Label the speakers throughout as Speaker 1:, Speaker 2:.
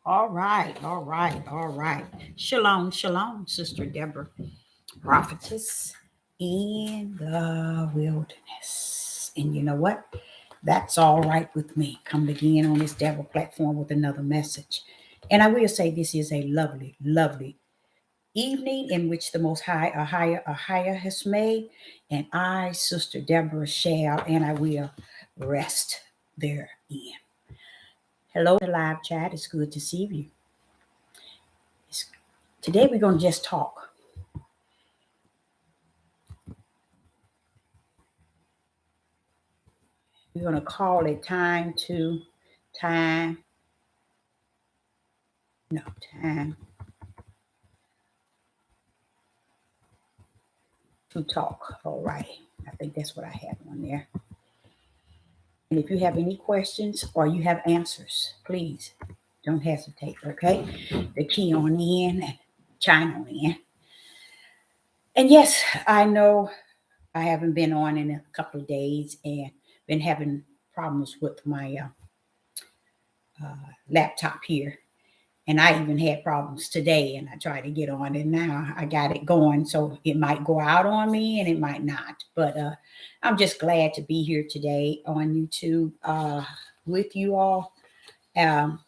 Speaker 1: All right, all right, all right. Shalom, shalom, Sister Deborah, prophetess in the wilderness. And you know what? That's all right with me. Come again on this Deborah platform with another message. And I will say this is a lovely, lovely evening in which the Most High, a higher has made. And I, Sister Deborah, shall and I will rest therein. Hello, the live chat. It's good to see you. Today we're going to just talk. We're going to call it time, no, time to talk. All right. I think that's what I have on there. And if you have any questions or you have answers, please don't hesitate, okay? The key on in and chime on in. And yes, I know I haven't been on in a couple of days and been having problems with my laptop here. And I even had problems today and I tried to get on and now I got it going. So it might go out on me and it might not. But I'm just glad to be here today on YouTube with you all. Um,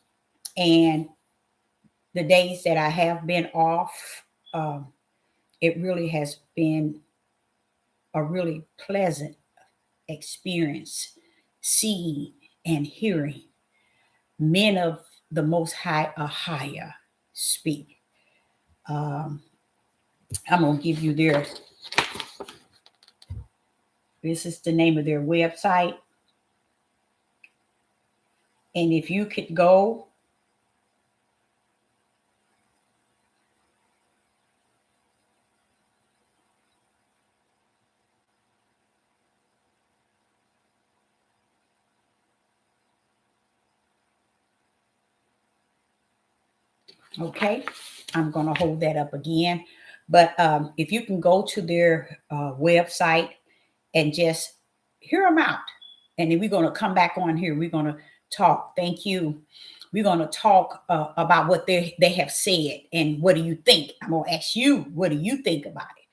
Speaker 1: and the days that I have been off, um, it really has been a really pleasant experience seeing and hearing men of the Most High, a higher speak. Um, I'm going to give you this is the name of their website. And if you could go, okay, I'm going to hold that up again. But if you can go to their website and just hear them out. And then we're going to come back on here. We're going to talk. Thank you. We're going to talk about what they have said and what do you think? I'm going to ask you, what do you think about it?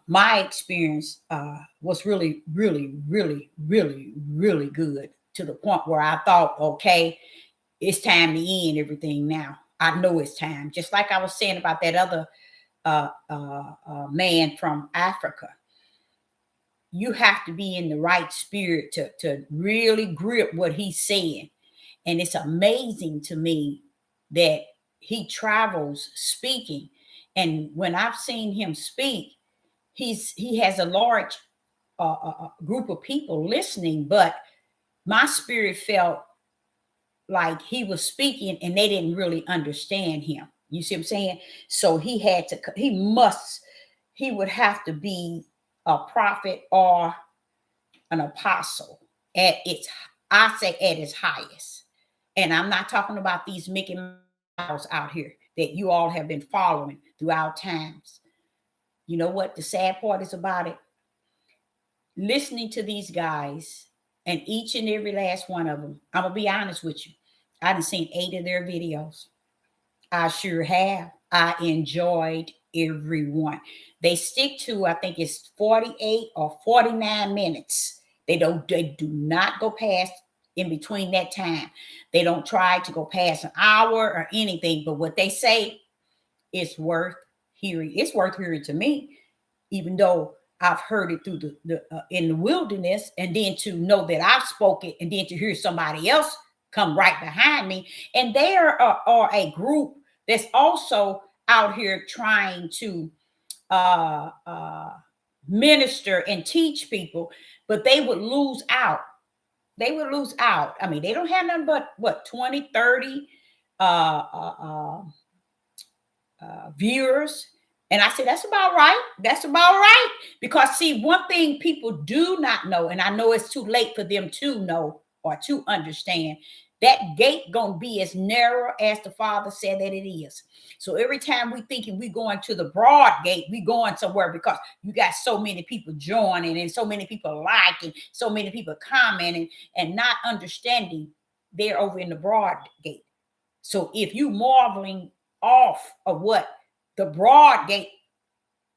Speaker 1: My experience was really, really, really, really, really good to the point where I thought, okay, it's time to end everything now. I know it's time. Just like I was saying about that other man from Africa. You have to be in the right spirit to really grip what he's saying. And it's amazing to me that he travels speaking. And when I've seen him speak, he has a large group of people listening, but my spirit felt like he was speaking and they didn't really understand him. You see what I'm saying? So he would have to be a prophet or an apostle at its, I say at its highest. And I'm not talking about these Mickey Mouse out here that you all have been following throughout times. You know what the sad part is about it? Listening to these guys and each and every last one of them, I'm gonna be honest with you. I've seen 8 of their videos. I sure have. I enjoyed every one. They stick to, I think it's 48 or 49 minutes. They do not go past in between that time. They don't try to go past an hour or anything, but what they say is worth hearing. It's worth hearing to me, even though I've heard it through the in the wilderness, and then to know that I've spoken, and then to hear somebody else come right behind me, and they are a group that's also out here trying to uh, uh, minister and teach people, but they would lose out. They would lose out. I mean, they don't have nothing but what 20, 30 uh, uh, uh, viewers. And I said, that's about right. That's about right. Because, see, one thing people do not know, and I know it's too late for them to know or to understand, that gate gonna be as narrow as the Father said that it is. So every time we thinking we going to the broad gate, we going somewhere because you got so many people joining and so many people liking, so many people commenting and not understanding they're over in the broad gate. So if you marveling off of what the broad gate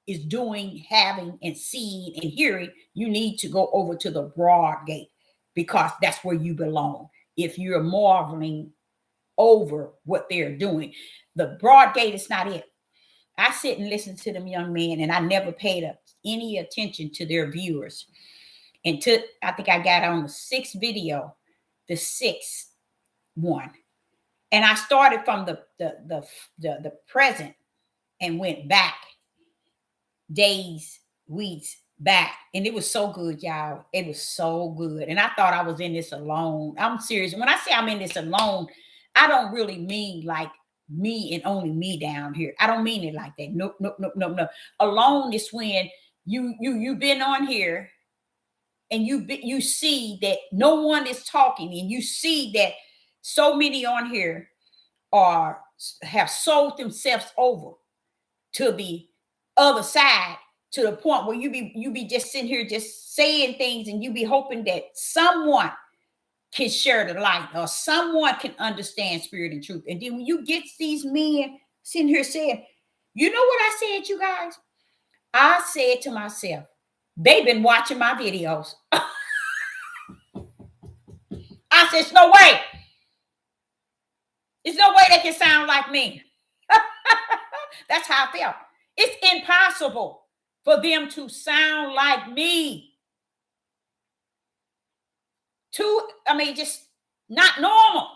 Speaker 1: is doing, having, and seeing and hearing, you need to go over to the broad gate, because that's where you belong. If you're marveling over what they're doing, the broad gate is not it. I sit and listen to them young men, and I never paid any attention to their viewers. And I think I got on the sixth video, the sixth one. And I started from the present and went back days, weeks back. And it was so good, y'all. It was so good. And I thought I was in this alone. I'm serious. When I say I'm in this alone, I don't really mean like me and only me down here. I don't mean it like that. Nope, nope, nope, nope, nope. Alone is when you've been on here and you see that no one is talking, and you see that so many on here have sold themselves over to the other side, to the point where you be just sitting here just saying things, and you be hoping that someone can share the light or someone can understand spirit and truth. And then when you get these men sitting here saying, you know what I said, you guys? I said to myself, they've been watching my videos. I said, there's no way. There's no way they can sound like me. That's how I felt. It's impossible for them to sound like me. Just not normal.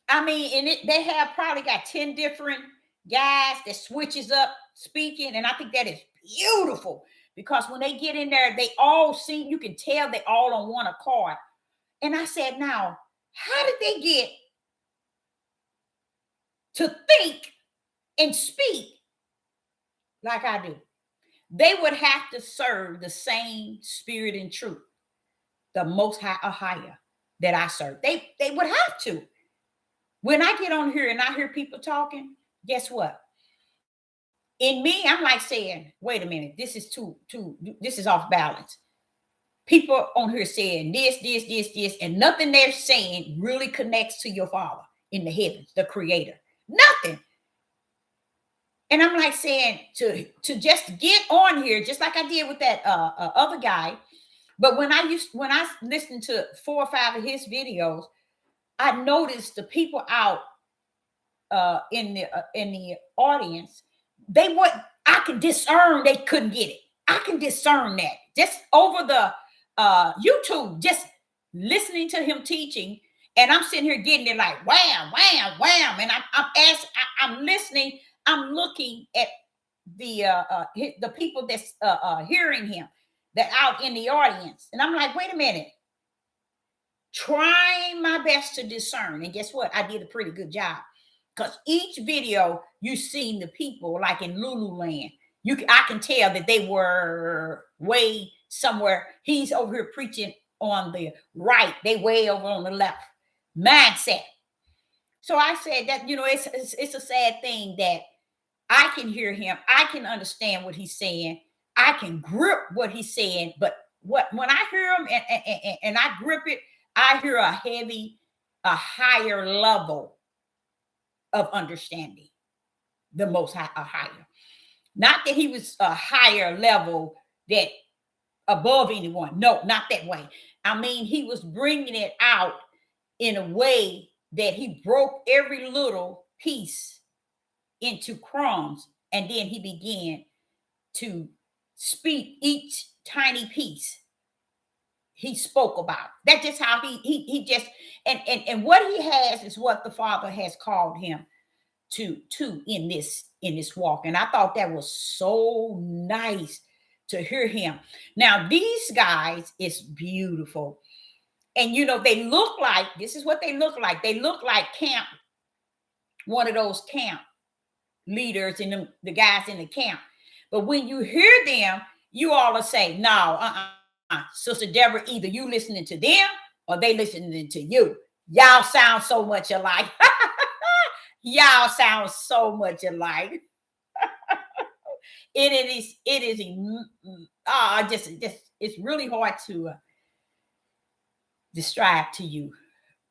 Speaker 1: And they have probably got 10 different guys that switches up speaking. And I think that is beautiful, because when they get in there, they all seem, you can tell they all on one accord. And I said, now, how did they get to think and speak like I do? They would have to serve the same spirit and truth, the most high or higher that I serve. They would have to. When I get on here and I hear people talking, guess what? In me, I'm like saying, wait a minute, this is off balance. People on here saying this, and nothing they're saying really connects to your Father in the heavens, the Creator. Nothing. And I'm like saying to just get on here, just like I did with that other guy. But when I listened to 4 or 5 of his videos, I noticed the people out in the audience, I could discern they couldn't get it. I can discern that just over the YouTube, just listening to him teaching, and I'm sitting here getting it like wham, wham, wham, and I'm listening. I'm looking at the people that's hearing him, that out in the audience, and I'm like, wait a minute, trying my best to discern, and guess what? I did a pretty good job, because each video you seen the people like in Lululand, I can tell that they were way somewhere. He's over here preaching on the right, they way over on the left mindset. So I said that, it's a sad thing that I can hear him, I can understand what he's saying, I can grip what he's saying, but when I hear him and I grip it, I hear a higher level of understanding, the most high, a higher. Not that he was a higher level that above anyone. No, not that way. He was bringing it out in a way that he broke every little piece into crumbs, and then he began to speak each tiny piece he spoke about. That's just how he just, and what he has is what the Father has called him to in this walk. And I thought that was so nice to hear him. Now, these guys is beautiful. And they look like, this is what they look like. They look like one of those camp leaders and the guys in the camp. But when you hear them, you all will say, no, Sister Deborah, either you listening to them or they listening to you. Y'all sound so much alike. Y'all sound so much alike. It is it's really hard to describe to you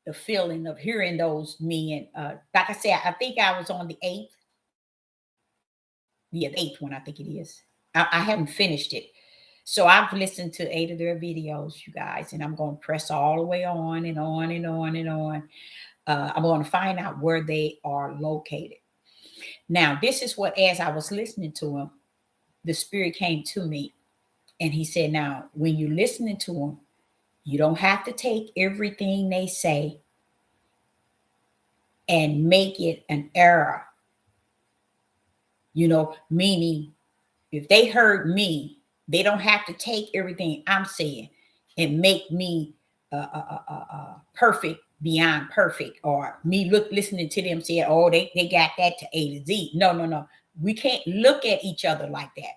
Speaker 1: the feeling of hearing those men. Like I said, I think I was on the eighth. Yeah, the eighth one, I think it is. I haven't finished it. So I've listened to 8 of their videos, you guys, and I'm going to press all the way on and on and on and on. I'm going to find out where they are located. Now, this is what, as I was listening to him, the Spirit came to me and he said, now, when you're listening to them, you don't have to take everything they say and make it an error. Meaning if they heard me, they don't have to take everything I'm saying and make me perfect beyond perfect, or me listening to them say, oh, they got that to A to Z. No. We can't look at each other like that.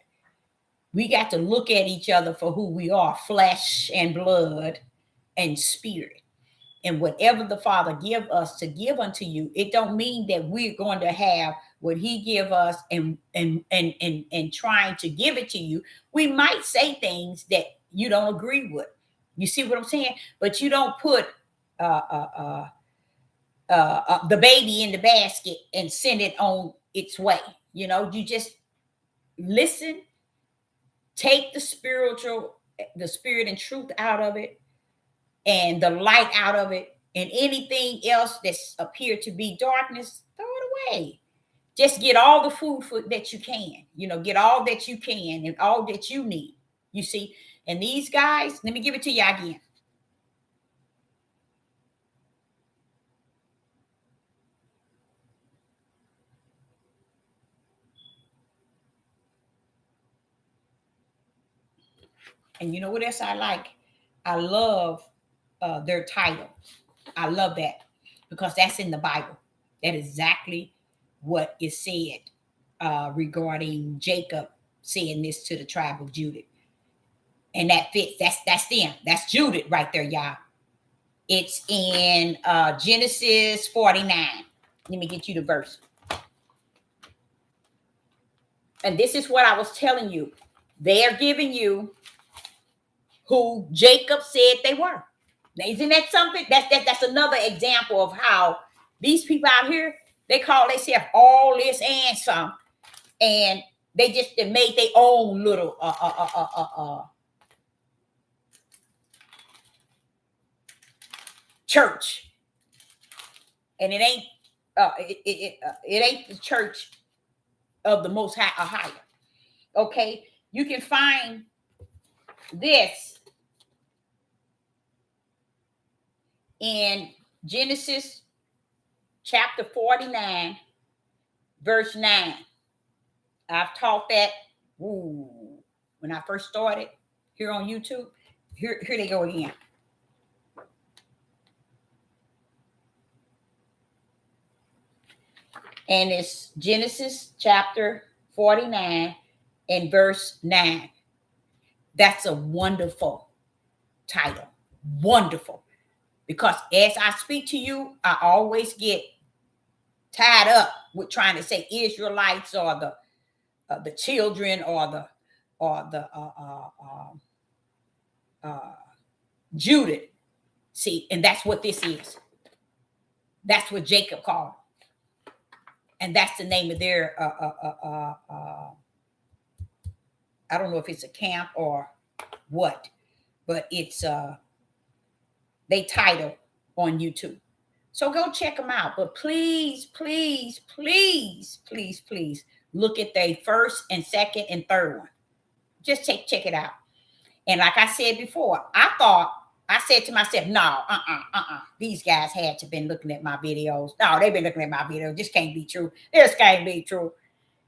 Speaker 1: We got to look at each other for who we are, flesh and blood and spirit. And whatever the Father give us to give unto you, it don't mean that we're going to have what he give us and trying to give it to you. We might say things that you don't agree with. You see what I'm saying? But you don't put the baby in the basket and send it on its way. You just listen, take the spirit and truth out of it, and the light out of it, and anything else that's appeared to be darkness, throw it away. Just get all the food that you can, get all that you can and all that you need. You see, and these guys, let me give it to you again. And you know what else I like? I love their title. I love that because that's in the Bible. That is exactly what is said regarding Jacob saying this to the tribe of Judah. And that fits. That's them. That's Judah right there, y'all. It's in Genesis 49. Let me get you the verse. And this is what I was telling you. They are giving you who Jacob said they were. Now, isn't that something? That's another example of how these people out here, they call themselves all this and some, and they made their own little church, and it ain't it ain't the church of the Most High or higher. Okay, you can find this in Genesis chapter 49, verse 9. I've taught that when I first started here on YouTube. Here they go again. And it's Genesis chapter 49 and verse 9. That's a wonderful title. Wonderful. Because as I speak to you, I always get tied up with trying to say Israelites or the children or the Judah. See, and that's what this is. That's what Jacob called. And that's the name of their I don't know if it's a camp or what, but it's they title on YouTube. So go check them out. But please, please, please, please, please look at their first and second and third one. Just check it out. And like I said before, I said to myself, no, these guys had to been looking at my videos. No, they've been looking at my videos. This can't be true. This can't be true.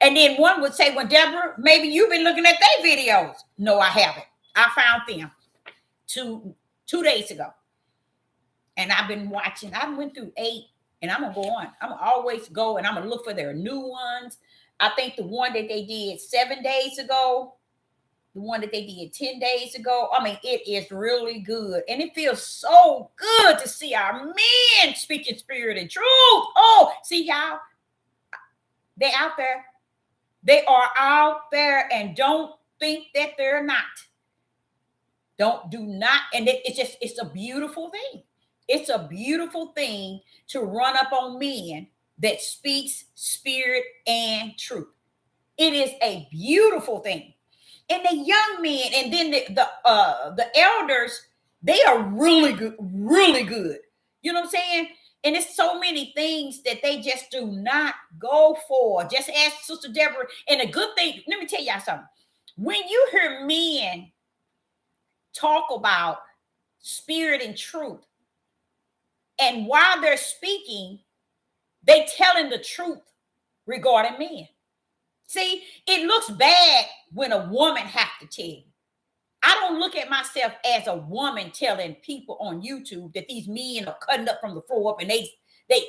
Speaker 1: And then one would say, well, Deborah, maybe you've been looking at their videos. No, I haven't. I found them two days ago. And I've been watching. I went through 8, and I'm going to go on. I'm going to always go, and I'm going to look for their new ones. I think the one that they did 7 days ago, the one that they did 10 days ago, I mean, it is really good. And it feels so good to see our men speaking spirit and truth. Oh, see, y'all, they're out there. They are out there, and don't think that they're not. Do not. And it's a beautiful thing. It's a beautiful thing to run up on men that speaks spirit and truth. It is a beautiful thing. And the young men, and then the elders, they are really good, really good. You know what I'm saying? And it's so many things that they just do not go for. Just ask Sister Deborah. And a good thing, let me tell y'all something. When you hear men talk about spirit and truth, and while they're speaking, they telling the truth regarding men. See, it looks bad when a woman have to tell you. I don't look at myself as a woman telling people on YouTube that these men are cutting up from the floor up and they this.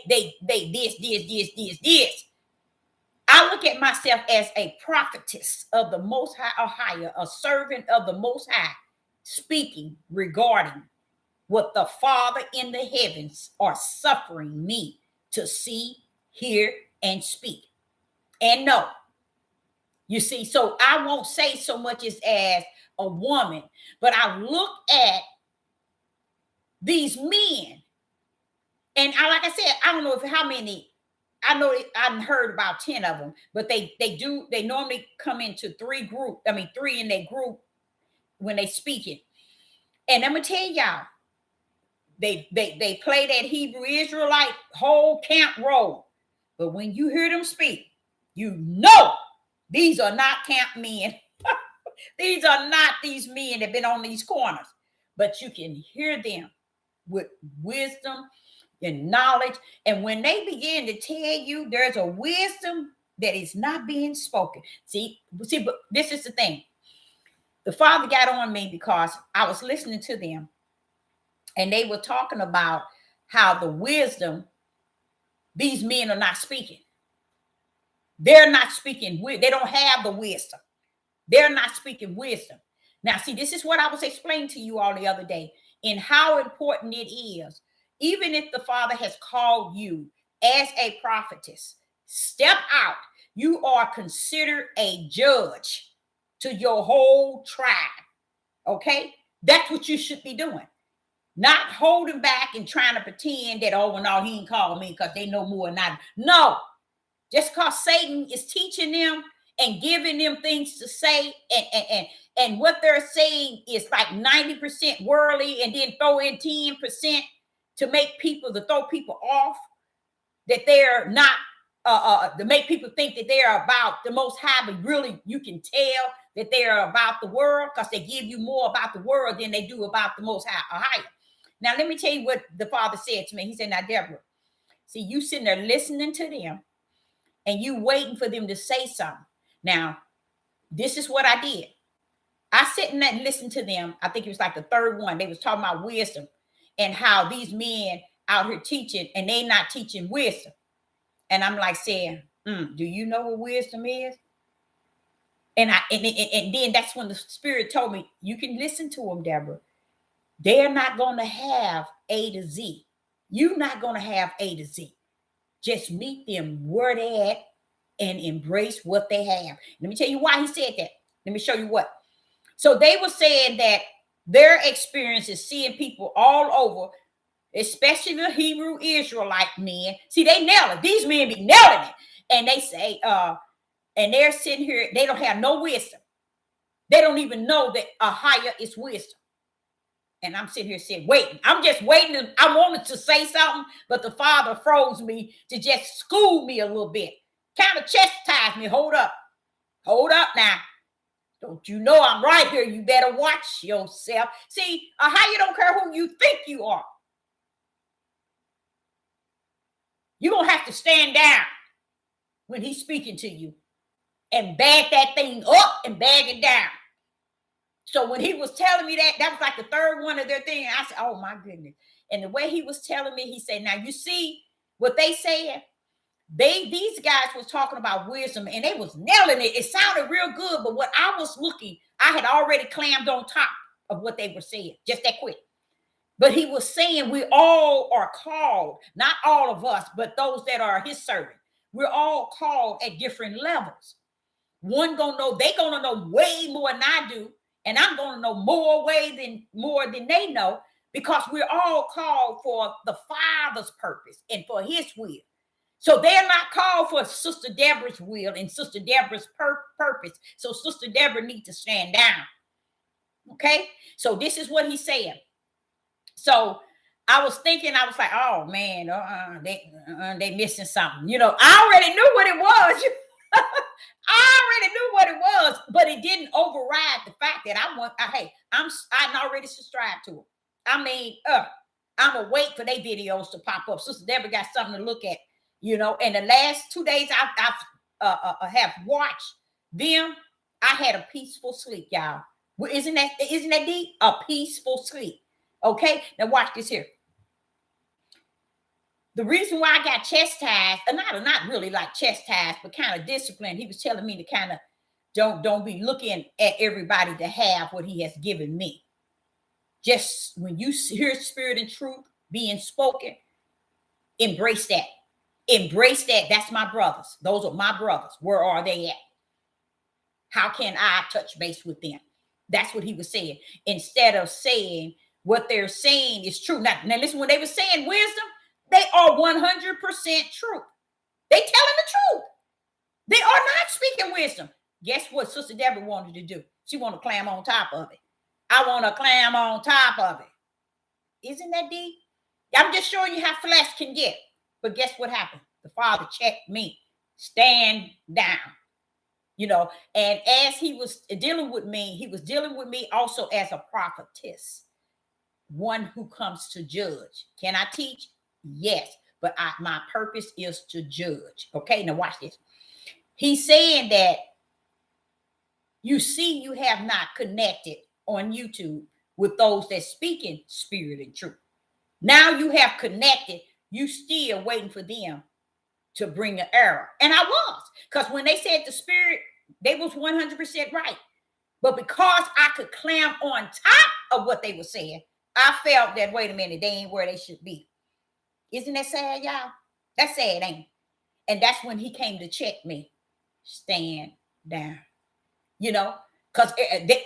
Speaker 1: I look at myself as a prophetess of the Most High or higher, a servant of the Most High, speaking regarding what the Father in the heavens are suffering me to see, hear, and speak and know. You see, so I won't say so much as a woman, but I look at these men, and like I said, I don't know how many. I know I've heard about 10 of them, but they normally come into three in their group when they speak it. And I'm gonna tell y'all, they play that Hebrew Israelite whole camp role, but when you hear them speak, you know these are not camp men. These are not these men that have been on these corners, but you can hear them with wisdom and knowledge. And when they begin to tell you there's a wisdom that is not being spoken. See, but this is the thing. The Father got on me because I was listening to them and they were talking about how the wisdom, these men are not speaking. They're not speaking. They don't have the wisdom. They're not speaking wisdom. Now, see, this is what I was explaining to you all the other day, and how important it is. Even if the Father has called you as a prophetess, step out. You are considered a judge to your whole tribe. Okay? That's what you should be doing. Not holding back and trying to pretend that, oh, well, no, he ain't called me because they know more than I do. No. Just because Satan is teaching them and giving them things to say, and what they're saying is like 90% worldly, and then throw in 10% to throw people off, that they're not to make people think that they're about the Most High, but really you can tell that they're about the world because they give you more about the world than they do about the Most High or higher. Now let me tell you what the Father said to me. He said, now Deborah, see, you sitting there listening to them and you waiting for them to say something. Now, this is what I did. I sit and listened to them. I think it was like the third one. They was talking about wisdom and how these men out here teaching and they not teaching wisdom. And I'm like saying, do you know what wisdom is? And then that's when the Spirit told me, you can listen to them, Deborah. They're not going to have A to Z. You're not going to have A to Z. Just meet them where they at and embrace what they have. Let me tell you why he said that. Let me show you what. So they were saying that their experience is seeing people all over, especially the Hebrew Israelite men. See, they nail it. These men be nailing it. And they say, and they're sitting here, they don't have no wisdom. They don't even know that a higher is wisdom. And I'm sitting here saying, waiting. I'm just waiting. I wanted to say something, but the Father froze me to just school me a little bit. Kind of chastise me. Hold up. Hold up now. Don't you know I'm right here? You better watch yourself. See, how you don't care who you think you are. You're going to have to stand down when he's speaking to you and bag that thing up and bag it down. So when he was telling me that, that was like the third one of their thing. I said, oh my goodness. And the way he was telling me, he said, now you see what they said? These guys was talking about wisdom and they was nailing it. It sounded real good, but what I was looking, I had already clammed on top of what they were saying, just that quick. But he was saying we all are called, not all of us, but those that are his servant. We're all called at different levels. One gonna know, they gonna know way more than I do, and I'm gonna know more than they know. because we're all called for the Father's purpose and for his will. So they're not called for Sister Deborah's will and Sister Deborah's purpose. So Sister Deborah needs to stand down. Okay? So this is what he's saying. So I was thinking, I was like, oh man, they missing something. You know, I already knew what it was. I already knew what it was, but it didn't override the fact that I already subscribed to it. I mean, I'm gonna wait for their videos to pop up. Sister Deborah got something to look at, you know. And the last 2 days I have watched them. I had a peaceful sleep, y'all. Well, isn't that deep? A peaceful sleep. Okay, now watch this here. The reason why I got chastised, not really like chastised, but kind of disciplined. He was telling me to kind of don't be looking at everybody to have what he has given me. Just when you hear spirit and truth being spoken, embrace that. Embrace that. That's my brothers. Those are my brothers. Where are they at? How can I touch base with them? That's what he was saying. Instead of saying what they're saying is true. Now listen, when they were saying wisdom, they are 100% true. They telling the truth. They are not speaking wisdom. Guess what Sister Deborah wanted to do? She want to climb on top of it. I want to climb on top of it. Isn't that deep? I'm just showing you how flesh can get. But guess what happened? The Father checked me. Stand down. You know, and as he was dealing with me, he was dealing with me also as a prophetess. One who comes to judge. Can I teach? Yes. But my purpose is to judge. Okay, now watch this. He's saying that you see you have not connected on YouTube with those that speak in spirit and truth. Now you have connected. You still waiting for them to bring an error. And I was. Because when they said the spirit, they was 100% right. But because I could climb on top of what they were saying, I felt that, wait a minute, they ain't where they should be. Isn't that sad, y'all? That's sad, ain't it? And that's when he came to check me. Stand down. You know, because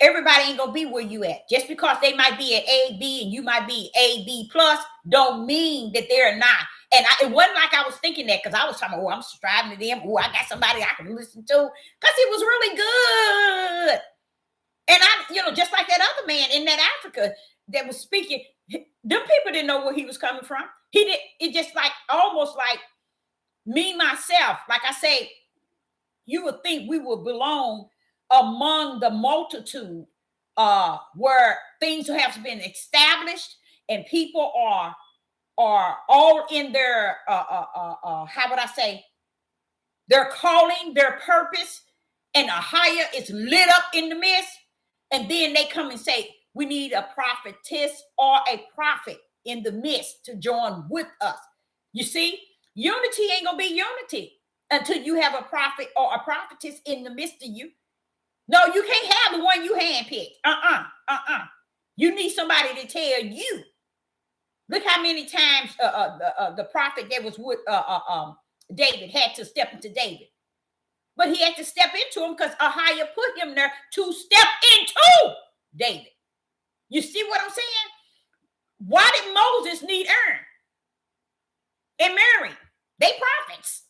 Speaker 1: everybody ain't going to be where you at. Just because they might be at A, B, and you might be A, B plus, don't mean that they're not. And it wasn't like I was thinking that, because I was talking, I'm subscribing to them. Oh, I got somebody I can listen to. Because it was really good. And just like that other man in that Africa that was speaking, them people didn't know where he was coming from. It just like, almost like me, myself, like I say, you would think we would belong among the multitude where things have been established and people are all in their how would I say, their calling, their purpose, and a higher is lit up in the midst. And then they come and say, we need a prophetess or a prophet in the midst to join with us. You see, unity ain't gonna be unity until you have a prophet or a prophetess in the midst of you. No, you can't have the one you handpicked. You need somebody to tell you. Look how many times the prophet that was with David had to step into David. But he had to step into him because Ahiah put him there to step into David. You see what I'm saying? Why did Moses need Aaron and Mary? They prophets.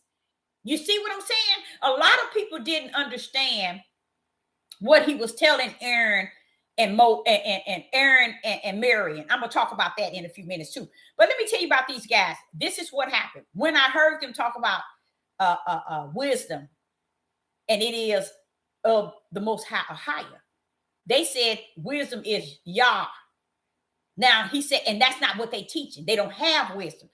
Speaker 1: You see what I'm saying? A lot of people didn't understand what he was telling Aaron and Aaron and Mary. And I'm going to talk about that in a few minutes too. But let me tell you about these guys. This is what happened. When I heard them talk about wisdom, and it is of the most higher, they said wisdom is Yah. Now he said, and that's not what they teaching. They don't have wisdom.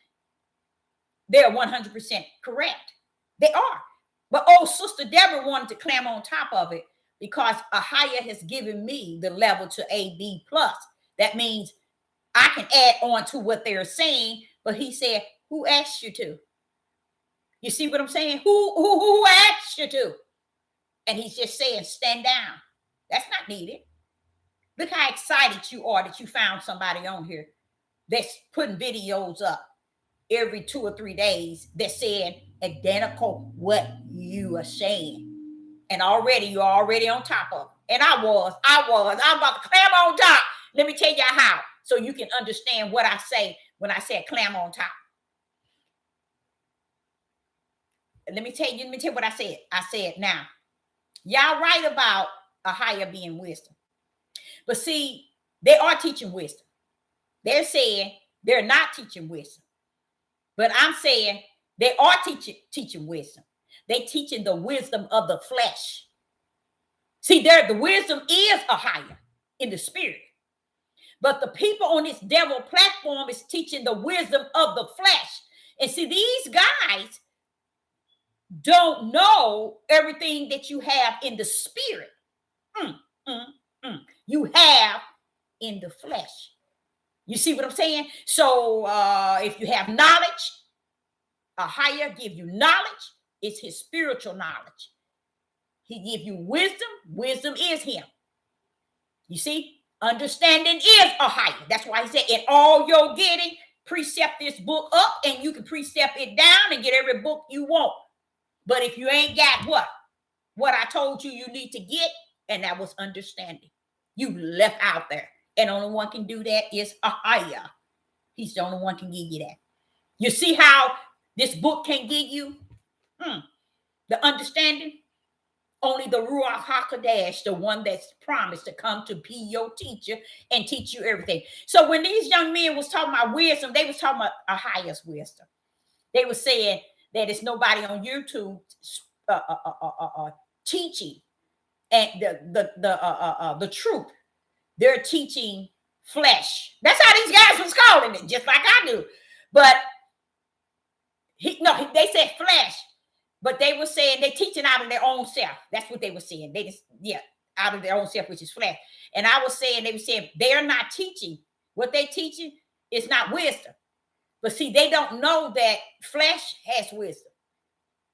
Speaker 1: They're 100% correct. They are. But Sister Deborah wanted to climb on top of it because Ahiah has given me the level to A, B plus. That means I can add on to what they're saying. But he said, who asked you to? You see what I'm saying? Who asked you to? And he's just saying, stand down. That's not needed. Look how excited you are that you found somebody on here that's putting videos up every 2 or 3 days that said identical what you are saying. And you're already on top of it. And I'm about to climb on top. Let me tell you how. so you can understand what I say when I said clam on top. Let me tell you what I said. I said, now, y'all right about Ahia being wisdom. But see, they are teaching wisdom. They're saying they're not teaching wisdom. But I'm saying they are teaching wisdom. They teaching the wisdom of the flesh. See, the wisdom is Ahia in the spirit. But the people on this devil platform is teaching the wisdom of the flesh. And see, these guys don't know everything that you have in the spirit. You have in the flesh. You see what I'm saying? So if you have knowledge, Ahia give you knowledge. It's his spiritual knowledge. He give you wisdom. Wisdom is him. You see? Understanding is Ahia. That's why he said, in all your getting, precept this book up, and you can precept it down and get every book you want. But if you ain't got what I told you need to get, and that was understanding, you left out there. And only one can do that is Ahia. He's the only one can give you that. You see how this book can give you the understanding? Only the Ruach HaKodesh, the one that's promised to come to be your teacher and teach you everything. So when these young men was talking about wisdom, they was talking about Ahia's wisdom. They were saying that it's nobody on YouTube teaching and the truth. They're teaching flesh. That's how these guys was calling it, just like I do. But they said flesh. But they were saying they're teaching out of their own self. That's what they were saying. They just, out of their own self, which is flesh. And I was saying, they were saying they're not teaching. What they're teaching is not wisdom. But see, they don't know that flesh has wisdom.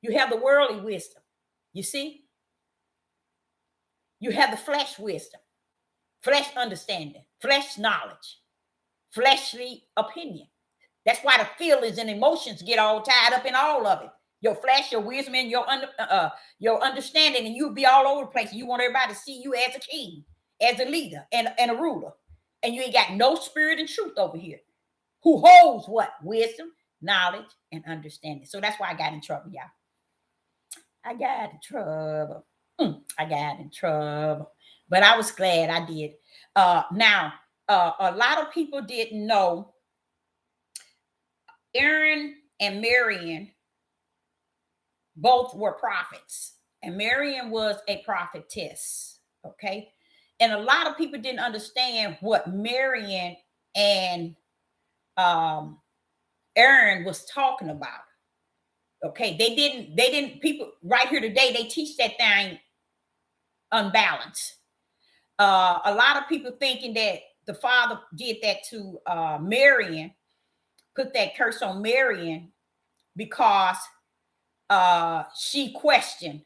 Speaker 1: You have the worldly wisdom. You see? You have the flesh wisdom, flesh understanding, flesh knowledge, fleshly opinion. That's why the feelings and emotions get all tied up in all of it. Your flesh, your wisdom, and your understanding, and you'll be all over the place. You want everybody to see you as a king, as a leader, and a ruler. And you ain't got no spirit and truth over here. Who holds what? Wisdom, knowledge, and understanding. So that's why I got in trouble, y'all. I got in trouble. I got in trouble. But I was glad I did. Now, a lot of people didn't know Aaron and Miriam both were prophets, and Miriam was a prophetess. Okay. And a lot of people didn't understand what Miriam and Aaron was talking about. Okay. They didn't, people right here today, they teach that thing unbalanced. A lot of people thinking that the father did that to Miriam, put that curse on Miriam because she questioned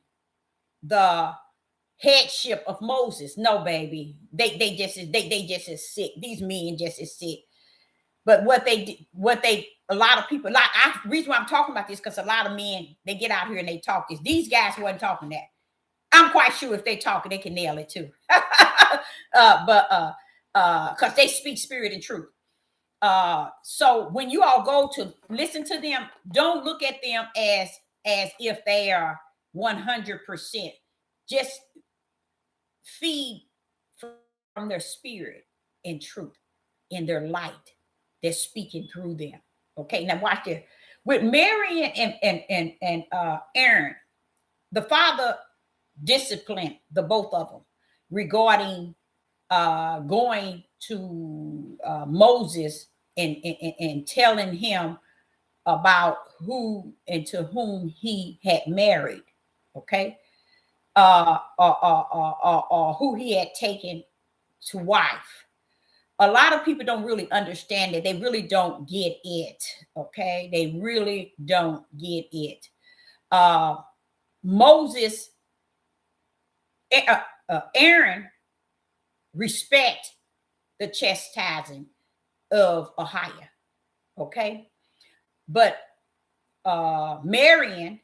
Speaker 1: the headship of Moses. No, baby, they just as sick. These men just as sick. But a lot of people, reason why I'm talking about this, because a lot of men, they get out here and they talk this. These guys wasn't talking that. I'm quite sure if they talk, they can nail it too. But because they speak spirit and truth. So when you all go to listen to them, don't look at them as if they are 100%. Just feed from their spirit and truth in their light that's speaking through them. Okay, now watch this. With Mary and Aaron, the father disciplined the both of them regarding going to Moses and telling him about who and to whom he had married, okay, or who he had taken to wife. A lot of people don't really understand it. They really don't get it, okay? They really don't get it. Moses, Aaron respect the chastising of Ahia, okay? But Marian,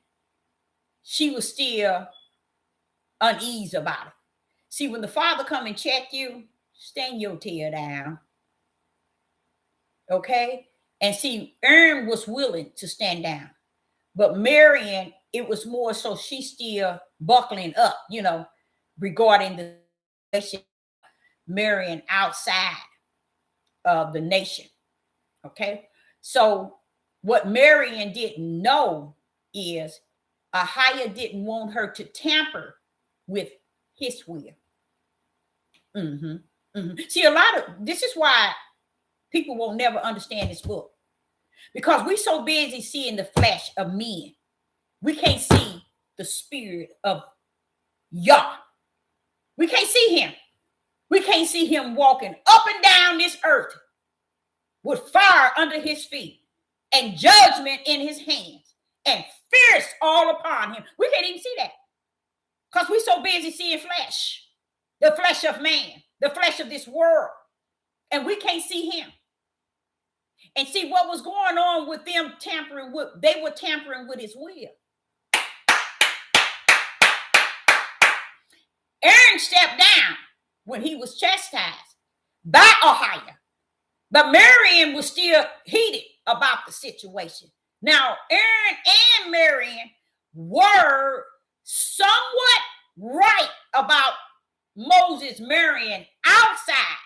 Speaker 1: she was still uneasy about it. See, when the father come and check you, stand your tail down. Okay. And see, Aaron was willing to stand down. But Miriam, it was more so she's still buckling up, regarding the nation, Miriam outside of the nation. Okay. So what Miriam didn't know is Ahiah didn't want her to tamper with his will. See, this is why people will never understand this book, because we're so busy seeing the flesh of men. We can't see the spirit of Yah. We can't see him. We can't see him walking up and down this earth with fire under his feet and judgment in his hands and fierce all upon him. We can't even see that because we're so busy seeing flesh, the flesh of man, the flesh of this world, and we can't see him. And see what was going on with them they were tampering with his will. Aaron stepped down when he was chastised by Ahiah, but Miriam was still heated about the situation. Now, Aaron and Miriam were somewhat right about Moses marrying outside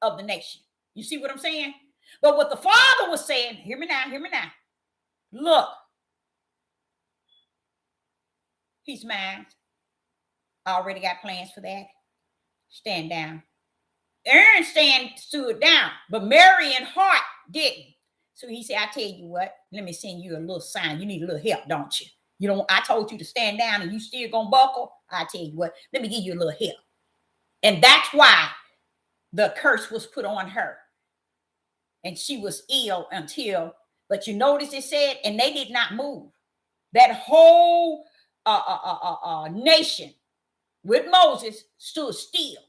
Speaker 1: of the nation. You see what I'm saying? But what the father was saying, hear me now. Look, he's mine. I already got plans for that. Stand down. Aaron stood down, but Miriam's heart didn't. So he said, I tell you what, let me send you a little sign. You need a little help, don't you? I told you to stand down and you still gonna buckle. I tell you what, let me give you a little help. And that's why the curse was put on her. And she was ill but you notice it said, and they did not move. That whole nation with Moses stood still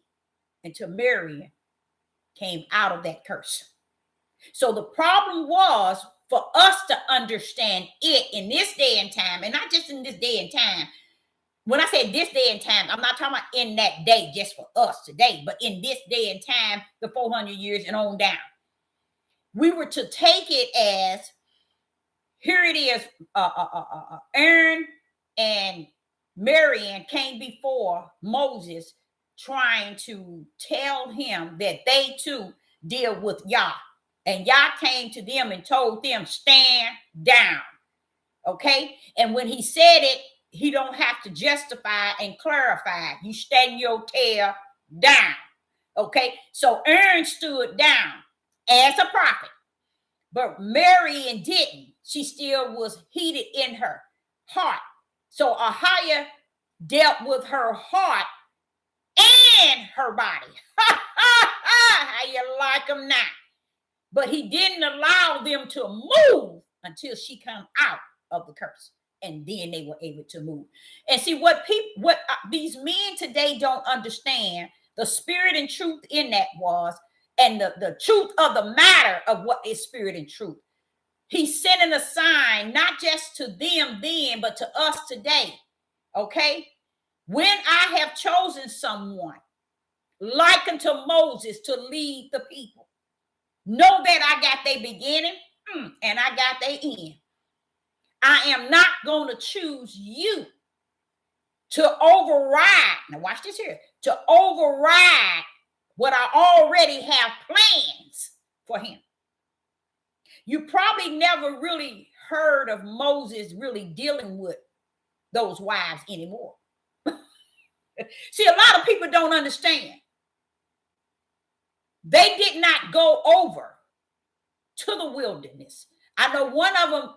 Speaker 1: until Miriam came out of that curse. So the problem was for us to understand it in this day and time, and not just in this day and time. When I say this day and time, I'm not talking about in that day just for us today, but in this day and time, the 400 years and on down. We were to take it as, here it is, Aaron and Miriam came before Moses trying to tell him that they too deal with Yah. And Yah came to them and told them, stand down. Okay? And when he said it, he don't have to justify and clarify. You stand your tail down. Okay? So Aaron stood down as a prophet, but Miriam didn't. She still was heated in her heart. So Ahiah dealt with her heart and her body. How you like them now? But he didn't allow them to move until she come out of the curse. And then they were able to move. And see what these men today don't understand, the spirit and truth in that was, and the truth of the matter of what is spirit and truth. He's sending a sign, not just to them then, but to us today. Okay? When I have chosen someone like unto Moses to lead the people, know that I got their beginning and I got their end. I am not going to choose you to override. Now watch this here. To override what I already have plans for him. You probably never really heard of Moses really dealing with those wives anymore. See, a lot of people don't understand. They did not go over to the wilderness. I know one of them,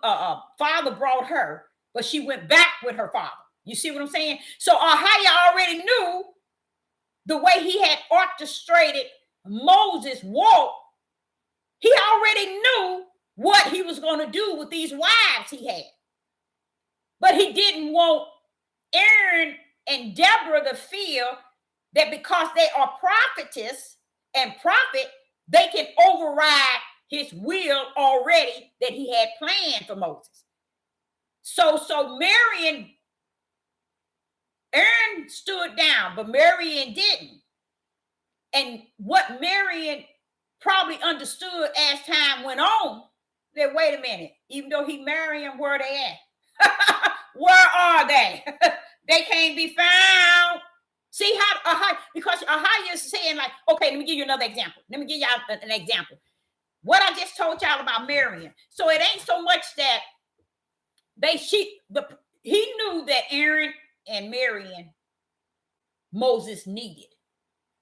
Speaker 1: father brought her, but she went back with her father. You see what I'm saying? So Ahiah already knew the way he had orchestrated Moses' walk. He already knew what he was going to do with these wives he had. But he didn't want Aaron and Deborah to feel that because they are prophetess and prophet, they can override his will already that he had planned for Moses. So Aaron stood down, but Miriam didn't. And what Miriam probably understood as time went on that, wait a minute, even though he married him, where they at? Where are they? They can't be found. See how because Ahia is saying, like, okay, let me give you another example. Let me give y'all an example. What I just told y'all about Miriam. So it ain't so much that he knew that Aaron and Miriam Moses needed.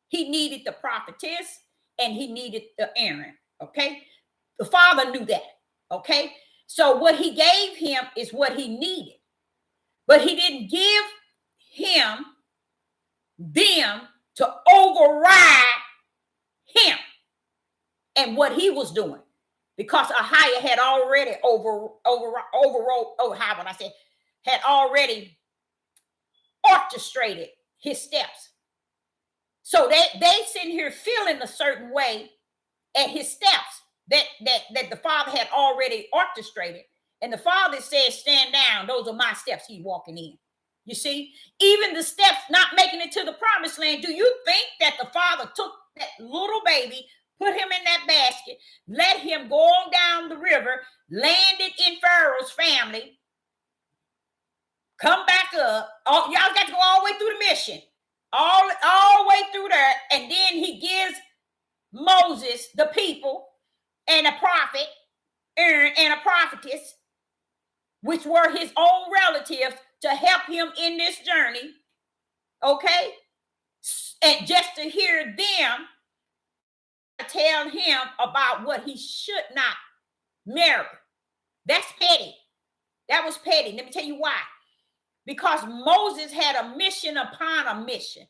Speaker 1: He needed the prophetess and he needed the Aaron. Okay. The father knew that. Okay. So what he gave him is what he needed. But he didn't give him them to override him and what he was doing. Because Ahia had already had already orchestrated his steps. So they sitting here feeling a certain way at his steps that the father had already orchestrated. And the father says, stand down. Those are my steps he's walking in. You see, even the steps not making it to the promised land. Do you think that the father took that little baby, put him in that basket, let him go on down the river, landed in Pharaoh's family, come back up? Oh, y'all got to go all the way through the mission, all the way through there, and then he gives Moses the people and a prophet, Aaron and a prophetess, which were his own relatives, to help him in this journey. Okay? And just to hear them tell him about what he should not marry. That's petty. That was petty. Let me tell you why. Because Moses had a mission upon a mission.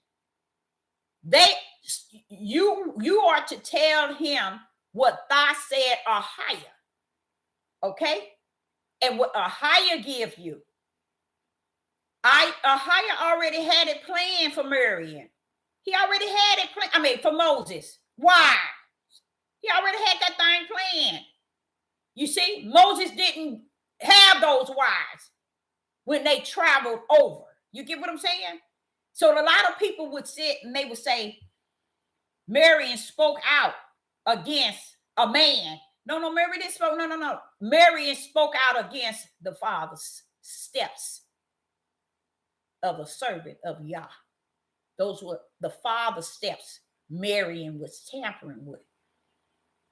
Speaker 1: You are to tell him what thou said Ahia. Okay? And what Ahia give you. Ahia already had it planned for Miriam. He already had it planned. For Moses. Why? He already had that thing planned. You see, Moses didn't have those wives when they traveled over. You get what I'm saying? So a lot of people would sit and they would say, Miriam spoke out against a man. No, Miriam didn't spoke. No. Miriam spoke out against the father's steps of a servant of Yah. Those were the father's steps Miriam was tampering with.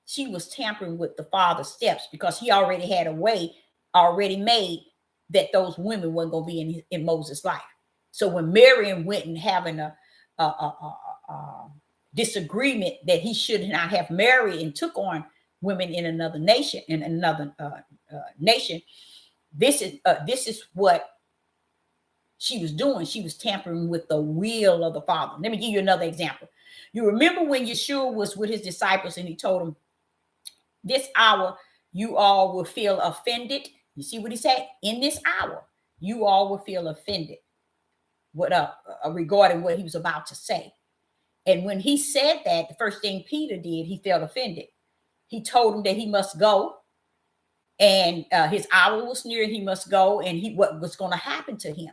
Speaker 1: She was tampering with the father's steps because he already had a way already made that those women weren't going to be in Moses' life. So when Miriam went and having a disagreement that he should not have married and took on women in another nation, this is what she was doing. She was tampering with the will of the Father. Let me give you another example. You remember when Yeshua was with his disciples and he told them, this hour you all will feel offended. You see what he said? In this hour, you all will feel offended regarding what he was about to say. And when he said that, the first thing Peter did, he felt offended. He told him that he must go, and his hour was near, and he must go, and what was going to happen to him.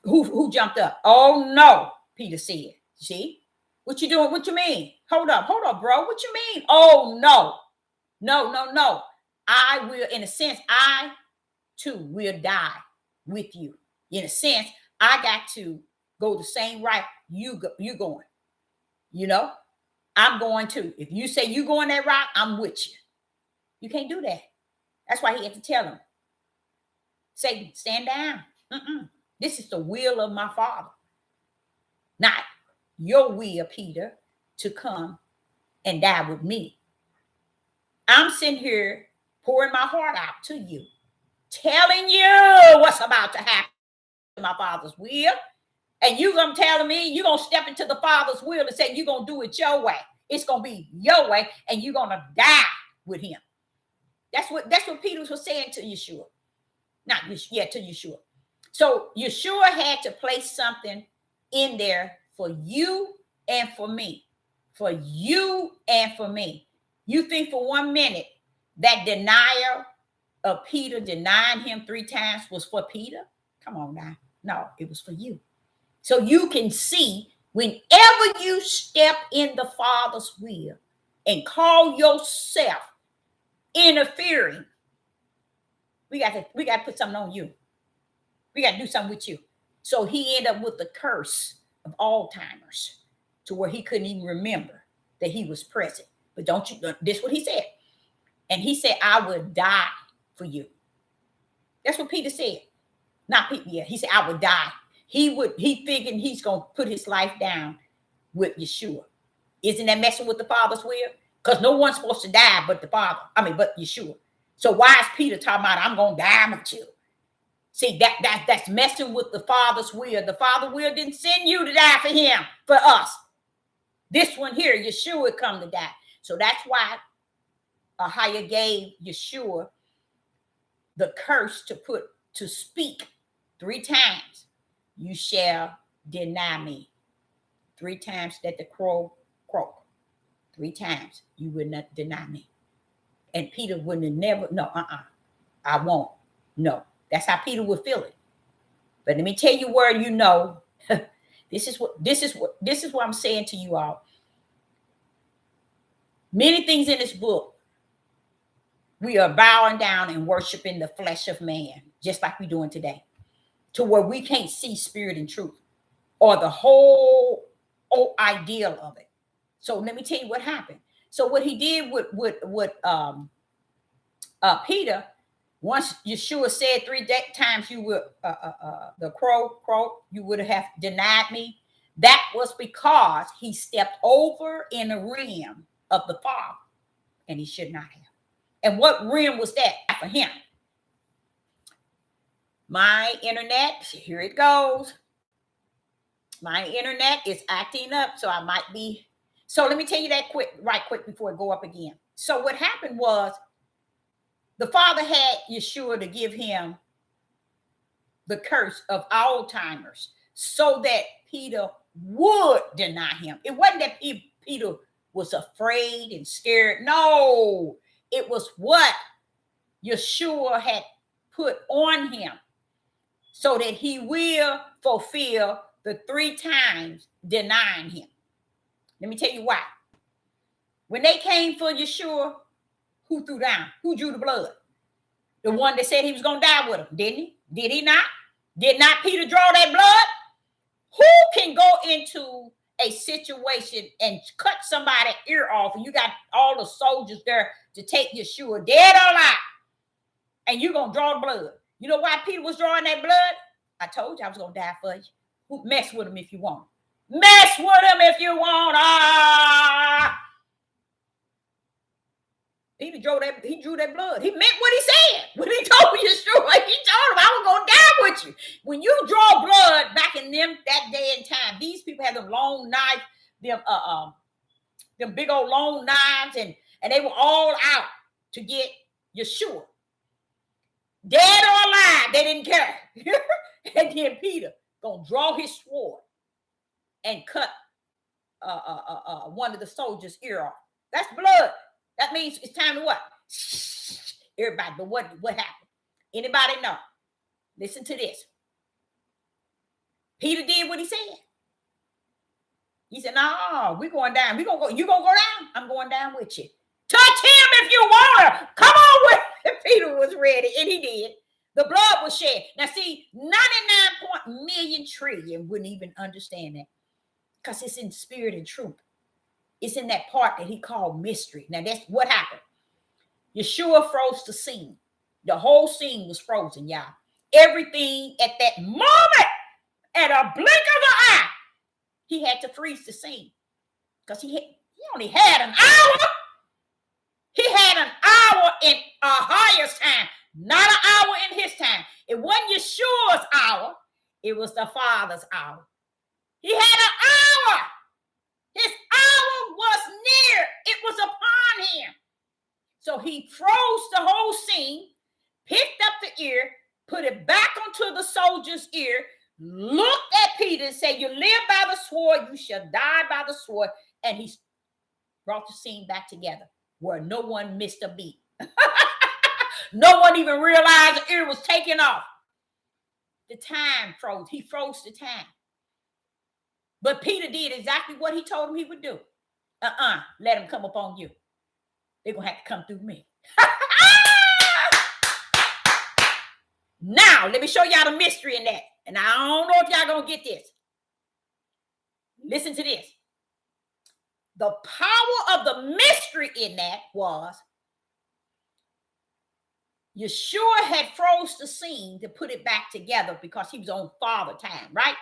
Speaker 1: Who jumped up? Oh no, Peter said. See, what you doing? What you mean? Hold up, bro. What you mean? Oh no. I will, in a sense, I too will die with you. In a sense, I got to go the same route you going. You know, I'm going to. If you say you going that route, I'm with you. You can't do that. That's why he had to tell him, Satan, stand down. This is the will of my Father, not your will, Peter, to come and die with me. I'm sitting here pouring my heart out to you, telling you what's about to happen to my Father's will. And you're going to tell me you're going to step into the Father's will and say you're going to do it your way. It's going to be your way, and you're going to die with him. That's what Peter was saying to Yeshua. To Yeshua. So Yeshua had to place something in there for you and for me. For you and for me. You think for 1 minute that denial of Peter denying him 3 times was for Peter? Come on now. No, it was for you. So you can see whenever you step in the Father's will, and call yourself interfering, we got to put something on you. We got to do something with you. So he ended up with the curse of Alzheimer's, to where he couldn't even remember that he was present. But don't you, this is what he said. And he said, I would die for you. That's what Peter said. Not Peter, yeah. He said, I would die. He figured he's going to put his life down with Yeshua. Isn't that messing with the Father's will? Because no one's supposed to die but the Father. But Yeshua. So why is Peter talking about, I'm going to die with you? See, that's messing with the Father's will. The Father's will didn't send you to die for him, for us. This one here, Yeshua come to die. So that's why Ahia gave Yeshua the curse to speak 3 times. You shall deny me. 3 times that the crow croak. 3 times you would not deny me. And Peter wouldn't have never, no, I won't. No. That's how Peter would feel it. But let me tell you where you know. This is what I'm saying to you all. Many things in this book, we are bowing down and worshiping the flesh of man, just like we're doing today, to where we can't see spirit and truth, or the whole ideal of it. So let me tell you what happened. So what he did with Peter, once Yeshua said 3 times you would the crow, you would have denied me. That was because he stepped over in the realm of the Father, and he should not have. And what realm was that for him? My internet, here it goes. My internet is acting up, so I might be. So let me tell you that right quick before it go up again. So what happened was, the Father had Yeshua to give him the curse of Alzheimer's so that Peter would deny him. It wasn't that Peter was afraid and scared. No, it was what Yeshua had put on him so that he will fulfill the 3 times denying him. Let me tell you why. When they came for Yeshua, who threw down? Who drew the blood? The one that said he was going to die with him, didn't he? Did he not? Did not Peter draw that blood? Who can go into a situation and cut somebody's ear off, and you got all the soldiers there to take Yeshua, dead or alive, and you're going to draw the blood? You know why Peter was drawing that blood? I told you I was going to die for you. Mess with him if you want. Mess with him if you want. Peter drew that blood. He meant what he said. When he told Yeshua, he told him, I was going to die with you. When you draw blood back in that day and time, these people had them long knives, them big old long knives, and they were all out to get Yeshua. Dead or alive, they didn't care. And then Peter going to draw his sword and cut one of the soldiers' ear off. That's blood. That means it's time to what? Everybody, but what happened? Anybody know? Listen to this. Peter did what he said. He said, no, we're going down. You going to go down? I'm going down with you. Touch him if you want to. Come on with it. Peter was ready, and he did. The blood was shed. Now see, 99 million trillion wouldn't even understand that, because it's in spirit and truth. It's in that part that he called mystery. Now that's what happened. Yeshua froze the scene. The whole scene was frozen, y'all. Everything at that moment, at a blink of an eye, he had to freeze the scene, because he only had an hour. He had an hour in Ahia's time, not an hour in his time. It wasn't Yeshua's hour. It was the Father's hour. He had an hour. His hour was near. It was upon him. So he froze the whole scene, picked up the ear, put it back onto the soldier's ear, looked at Peter and said, you live by the sword, you shall die by the sword. And he brought the scene back together where no one missed a beat. No one even realized the ear was taken off. The time froze. He froze the time. But Peter did exactly what he told him he would do. Let them come upon you. They're going to have to come through me. Now, let me show y'all the mystery in that. And I don't know if y'all going to get this. Listen to this. The power of the mystery in that was Yeshua had froze the scene to put it back together because he was on Father time, right?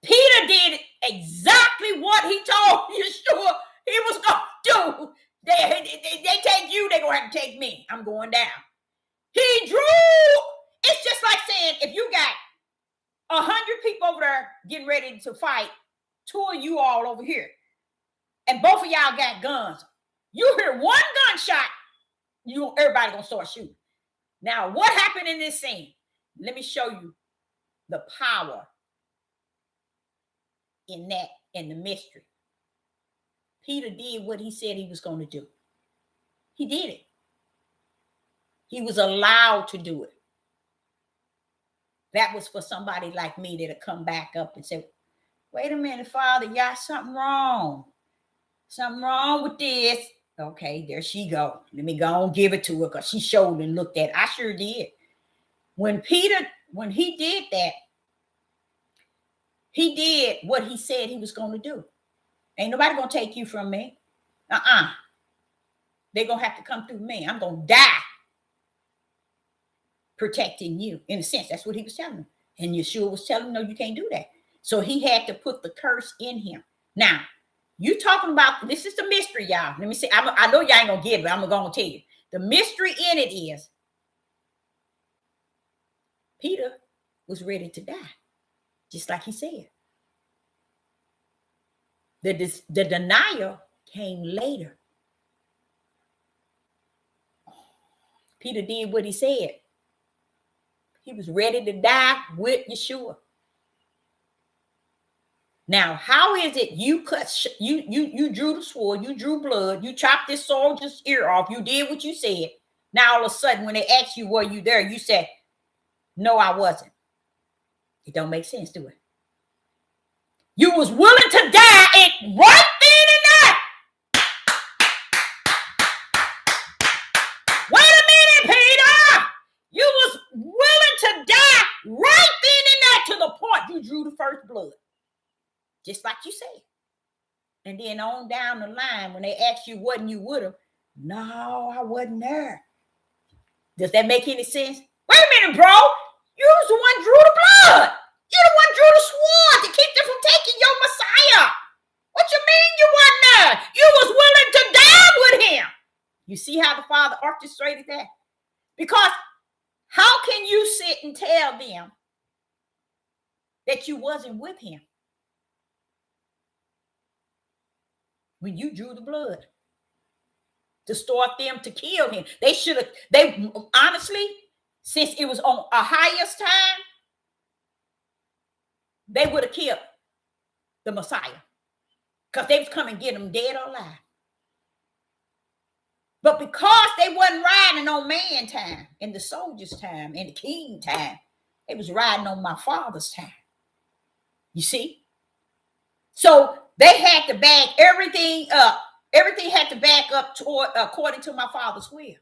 Speaker 1: Peter did exactly what he told Yeshua he was going to do. They take you, they're going to have to take me. I'm going down. He drew. It's just like saying if you got 100 people over there getting ready to fight, 2 of you all over here, and both of y'all got guns. You hear one gunshot, everybody gonna start shooting. Now, what happened in this scene? Let me show you the power in that, in the mystery. Peter did what he said he was going to do. He did it. He was allowed to do it. That was for somebody like me that'll come back up and say, wait a minute, Father, y'all, something wrong. Something wrong with this. Okay, there she go. Let me go and give it to her because she showed and looked at it. I sure did. When he did that, he did what he said he was going to do. Ain't nobody going to take you from me. They're going to have to come through me. I'm going to die protecting you. In a sense, that's what he was telling him. And Yeshua was telling him, no, you can't do that. So he had to put the curse in him. Now, you talking about, this is the mystery, y'all. Let me see. I know y'all ain't going to get it, but I'm going to tell you. The mystery in it is Peter was ready to die, just like he said. The denial came later. Peter did what he said. He was ready to die with Yeshua. Now, how is it you drew the sword, you drew blood, you chopped this soldier's ear off, you did what you said. Now, all of a sudden, when they asked you, were you there? You said, no, I wasn't. It don't make sense, do it? You was willing to die and right then and there. Wait a minute, Peter. You was willing to die right then and there to the point you drew the first blood. Just like you said. And then on down the line, when they asked you, wasn't you with him? No, I wasn't there. Does that make any sense? Wait a minute, bro. You was the one drew the blood. You the one drew the sword to keep them from taking your Messiah. What you mean you wasn't there? You was willing to die with him. You see how the Father orchestrated that? Because how can you sit and tell them that you wasn't with him when you drew the blood to start them to kill him? They honestly, since it was on a highest time, they would have killed the Messiah because they was coming to get him dead or alive. But because they wasn't riding on man time and the soldier's time and the king time, they was riding on my Father's time. You see? So they had to back everything up. Everything had to back up toward according to my Father's will.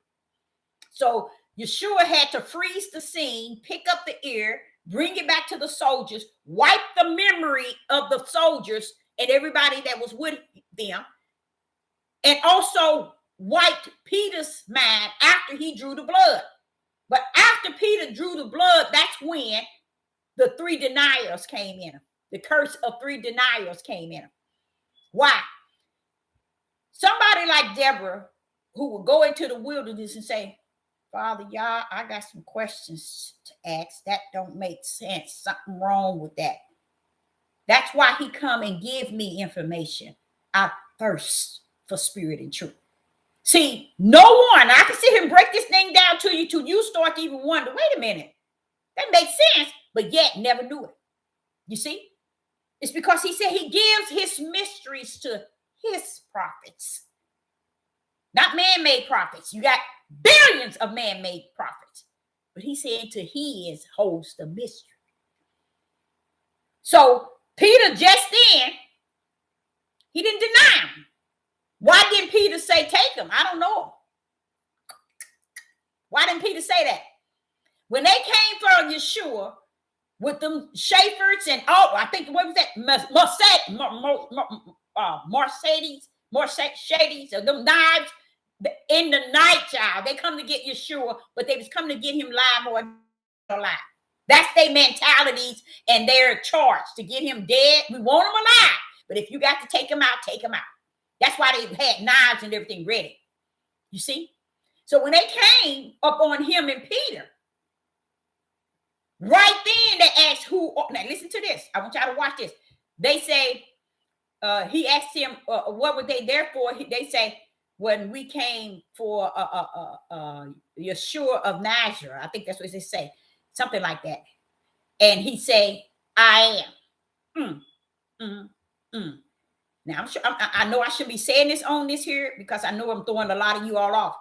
Speaker 1: So Yeshua had to freeze the scene, pick up the ear, bring it back to the soldiers, wipe the memory of the soldiers and everybody that was with them, and also wiped Peter's mind after he drew the blood. But after Peter drew the blood, that's when the 3 deniers came in him. The curse of 3 deniers came in him. Why? Somebody like Deborah, who would go into the wilderness and say, Father, y'all, I got some questions to ask. That don't make sense. Something wrong with that. That's why he come and give me information. I thirst for spirit and truth. See, no one, I can sit here and break this thing down to you till you start to even wonder, wait a minute, that makes sense, but yet never knew it. You see? It's because he said he gives his mysteries to his prophets. Not man-made prophets. You got billions of man-made prophets. But he said to his holds the mystery. So Peter just then He didn't deny him. Why didn't Peter say, take him? I don't know. Why didn't Peter say that? When they came for Yeshua with them shafers and, I think, what was that? Mercedes, or them knives, in the night, child, they come to get Yeshua, but they was coming to get him live or alive. That's their mentalities and their charge to get him dead. We want him alive, but if you got to take him out, take him out. That's why they had knives and everything ready. You see? So when they came up on him and Peter, right then they asked who. Now listen to this. I want y'all to watch this. They say, he asked him, what were they there for? They say, when we came for Yeshua of Nazareth, I think that's what they say, something like that. And he say, I am. Now I'm sure I know I should be saying this on this here because I know I'm throwing a lot of you all off.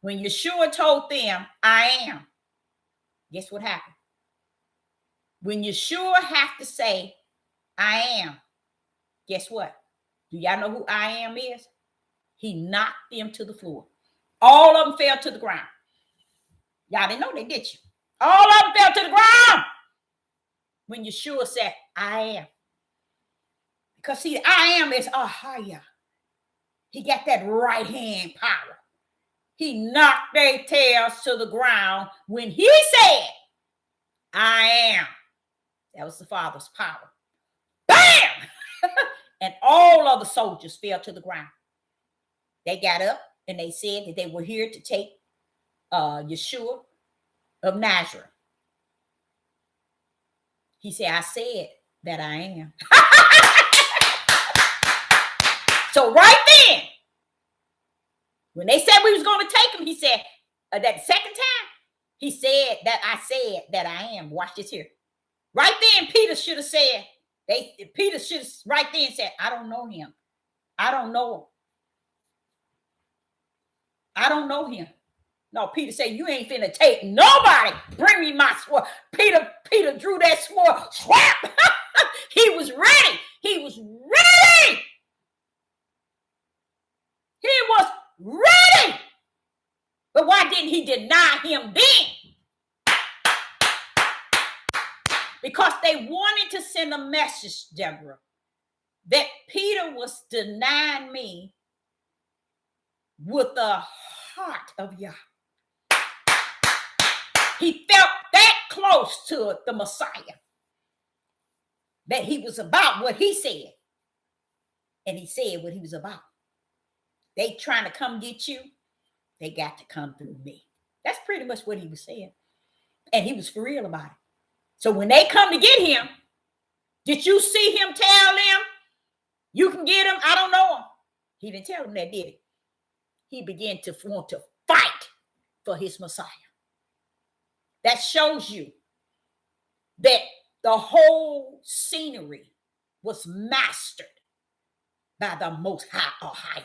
Speaker 1: When Yeshua told them, I am, guess what happened? When Yeshua have to say, I am, guess what? Do y'all know who I am is? He knocked them to the floor. All of them fell to the ground. Y'all didn't know they did you. All of them fell to the ground when Yeshua said, I am. Because see, I am is Ahaya. He got that right hand power. He knocked their tails to the ground when he said, I am. That was the Father's power. Bam! And all of the soldiers fell to the ground. They got up and they said that they were here to take Yeshua of Nazareth. He said, I said that I am. So right then, when they said we was going to take him, he said, that second time, he said that I said that I am. Watch this here. Right then, Peter should have said, Peter should have right then said, I don't know him. I don't know him. I don't know him. No, Peter said, you ain't finna take nobody. Bring me my sword. Peter drew that sword. Swap. He was ready. He was ready. He was ready. But why didn't he deny him then? Because they wanted to send a message, Deborah, that Peter was denying me with the heart of Yah. He felt that close to the Messiah that he was about what he said. And he said what he was about. They trying to come get you. They got to come through me. That's pretty much what he was saying. And he was for real about it. So when they come to get him, did you see him tell them, you can get him? I don't know him. He didn't tell them that, did he? He began to want to fight for his Messiah. That shows you that the whole scenery was mastered by the Most High or higher.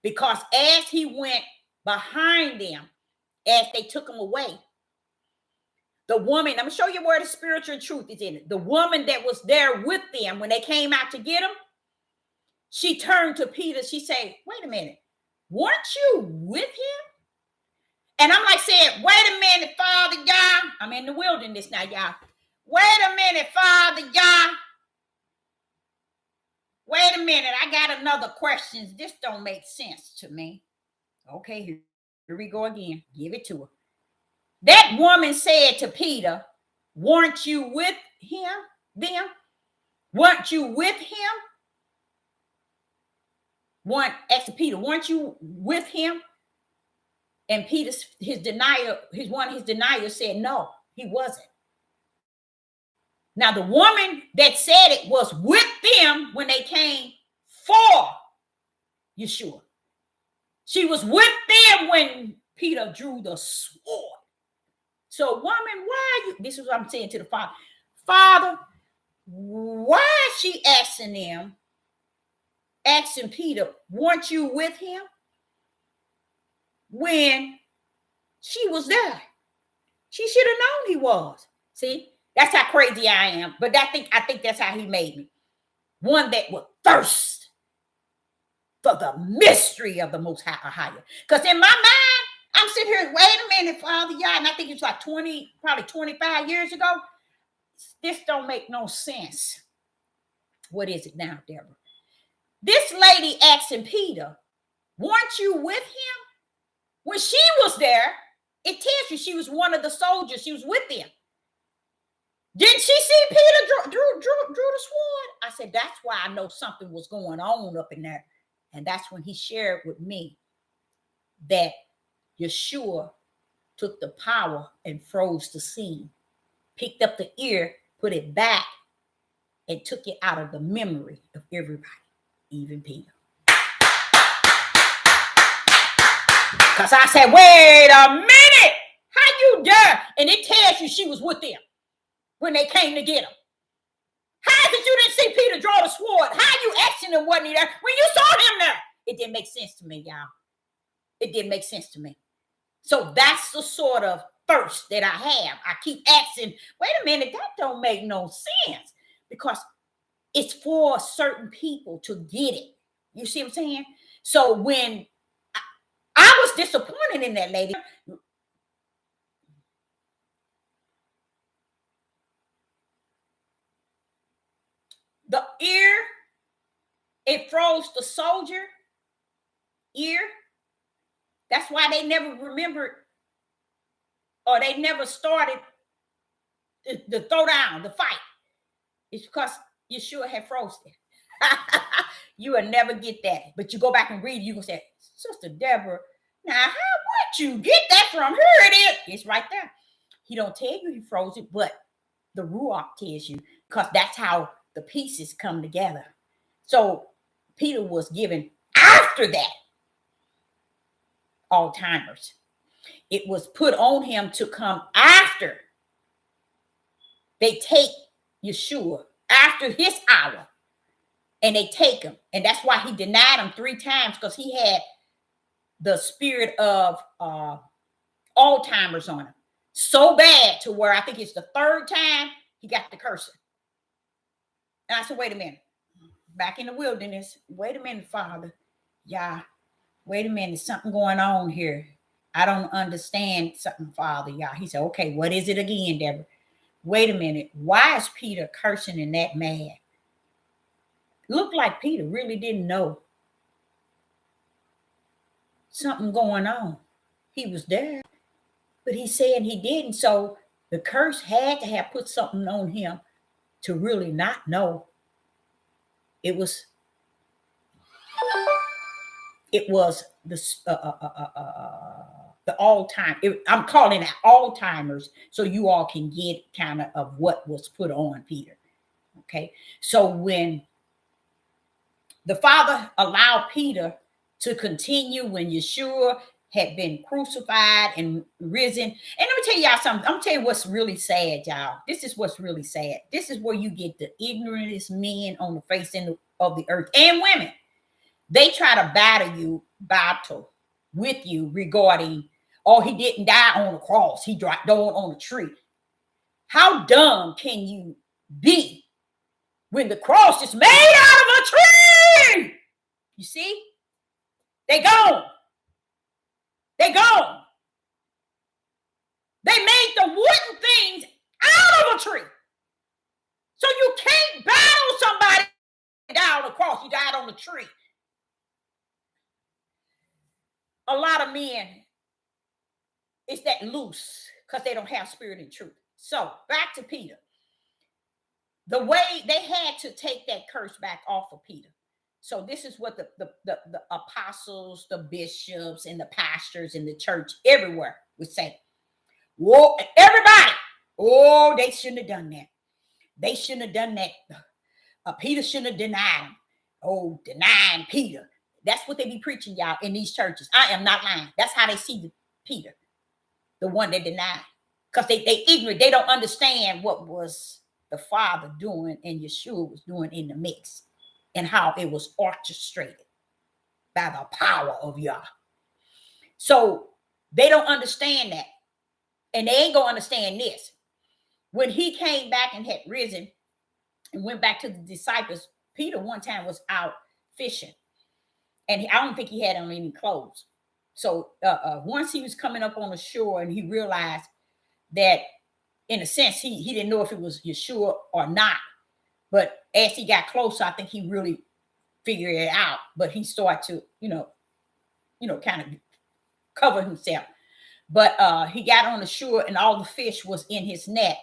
Speaker 1: Because as he went behind them, as they took him away, the woman, I'm going to show you where the spiritual truth is in it. The woman that was there with them when they came out to get him, she turned to Peter. She said, wait a minute, weren't you with him? And I'm like saying, wait a minute, Father Yah. I'm in the wilderness now, y'all. Wait a minute, Father Yah. Wait a minute, I got another question. This don't make sense to me. Okay, here we go again. Give it to her. That woman said to Peter, weren't you with him, them? Weren't you with him? Asked Peter, weren't you with him? And Peter, his deniers said, no, he wasn't. Now, the woman that said it was with them when they came for Yeshua. She was with them when Peter drew the sword. So, woman, why are you? This is what I'm saying to the Father. Father, why is she asking Peter, weren't you with him? When she was there. She should have known he was. See? That's how crazy I am. But I think that's how he made me. One that would thirst for the mystery of the Most Higher. Because in my mind, I'm sitting here, wait a minute, Father, yeah, and I think it's like 20, probably 25 years ago. This don't make no sense. What is it now, Deborah? This lady asking Peter, weren't you with him? When she was there, it tells you she was one of the soldiers. She was with them. Didn't she see Peter drew the sword? I said, that's why I know something was going on up in there. And that's when he shared with me that Yeshua took the power and froze the scene, picked up the ear, put it back, and took it out of the memory of everybody, even Peter. Because I said, wait a minute, how you dare? And it tells you she was with them when they came to get him. How is it you didn't see Peter draw the sword? How you asking him wasn't he there when you saw him there? It didn't make sense to me, y'all. It didn't make sense to me. So that's the sort of thirst that I have. I keep asking, wait a minute, that don't make no sense. Because it's for certain people to get it. You see what I'm saying? So when I was disappointed in that lady, the ear, it froze the soldier ear. That's why they never remembered, or they never started the throw down, the fight. It's because Yeshua had frozen it. You will never get that. But you go back and read, you can say, Sister Deborah, now how would you get that from? Here it is. It's right there. He don't tell you he froze it, but the Ruach tells you, because that's how the pieces come together. So Peter was given after that Alzheimer's. It was put on him to come after they take Yeshua, after his hour, and they take him. And that's why he denied him 3 times, because he had the spirit of Alzheimer's on him. So bad to where I think it's the 3rd time he got the cursing. And I said, wait a minute. Back in the wilderness, wait a minute, Father. Yeah, wait a minute. Something going on here. I don't understand something, Father. Yeah. He said, okay, what is it again, Deborah? Wait a minute. Why is Peter cursing and that mad? Looked like Peter really didn't know something going on. He was there, but he's saying he didn't. So the curse had to have put something on him to really not know. It was the all-time. I'm calling it Alzheimer's, so you all can get kind of what was put on Peter. Okay, so when the Father allowed Peter to continue, when Yeshua had been crucified and risen. And let me tell y'all something. I'm gonna tell you what's really sad, y'all. This is what's really sad. This is where you get the ignorantest men on the face of the earth, and women. They try to battle with you regarding, oh, he didn't die on the cross. He died on a tree. How dumb can you be when the cross is made out of a tree? You see? They gone. They gone. They made the wooden things out of a tree. So you can't battle somebody down the cross. He died on the tree. A lot of men, it's that loose because they don't have spirit and truth. So back to Peter. The way they had to take that curse back off of Peter. So this is what the apostles, the bishops, and the pastors in the church everywhere would say. Whoa, everybody. Oh, they shouldn't have done that. They shouldn't have done that. Peter shouldn't have denied him. Oh, denying Peter. That's what they be preaching, y'all, in these churches. I am not lying. That's how they see Peter, the one that denied. Because they ignorant. They don't understand what was the Father doing and Yeshua was doing in the mix, and how it was orchestrated by the power of Yah. So they don't understand that. And they ain't going to understand this. When he came back and had risen and went back to the disciples, Peter one time was out fishing. and I don't think he had on any clothes. So once he was coming up on the shore, and he realized that, in a sense, he didn't know if it was Yeshua or not. But as he got closer, I think he really figured it out. But he started to, kind of cover himself. But he got on the shore, and all the fish was in his net.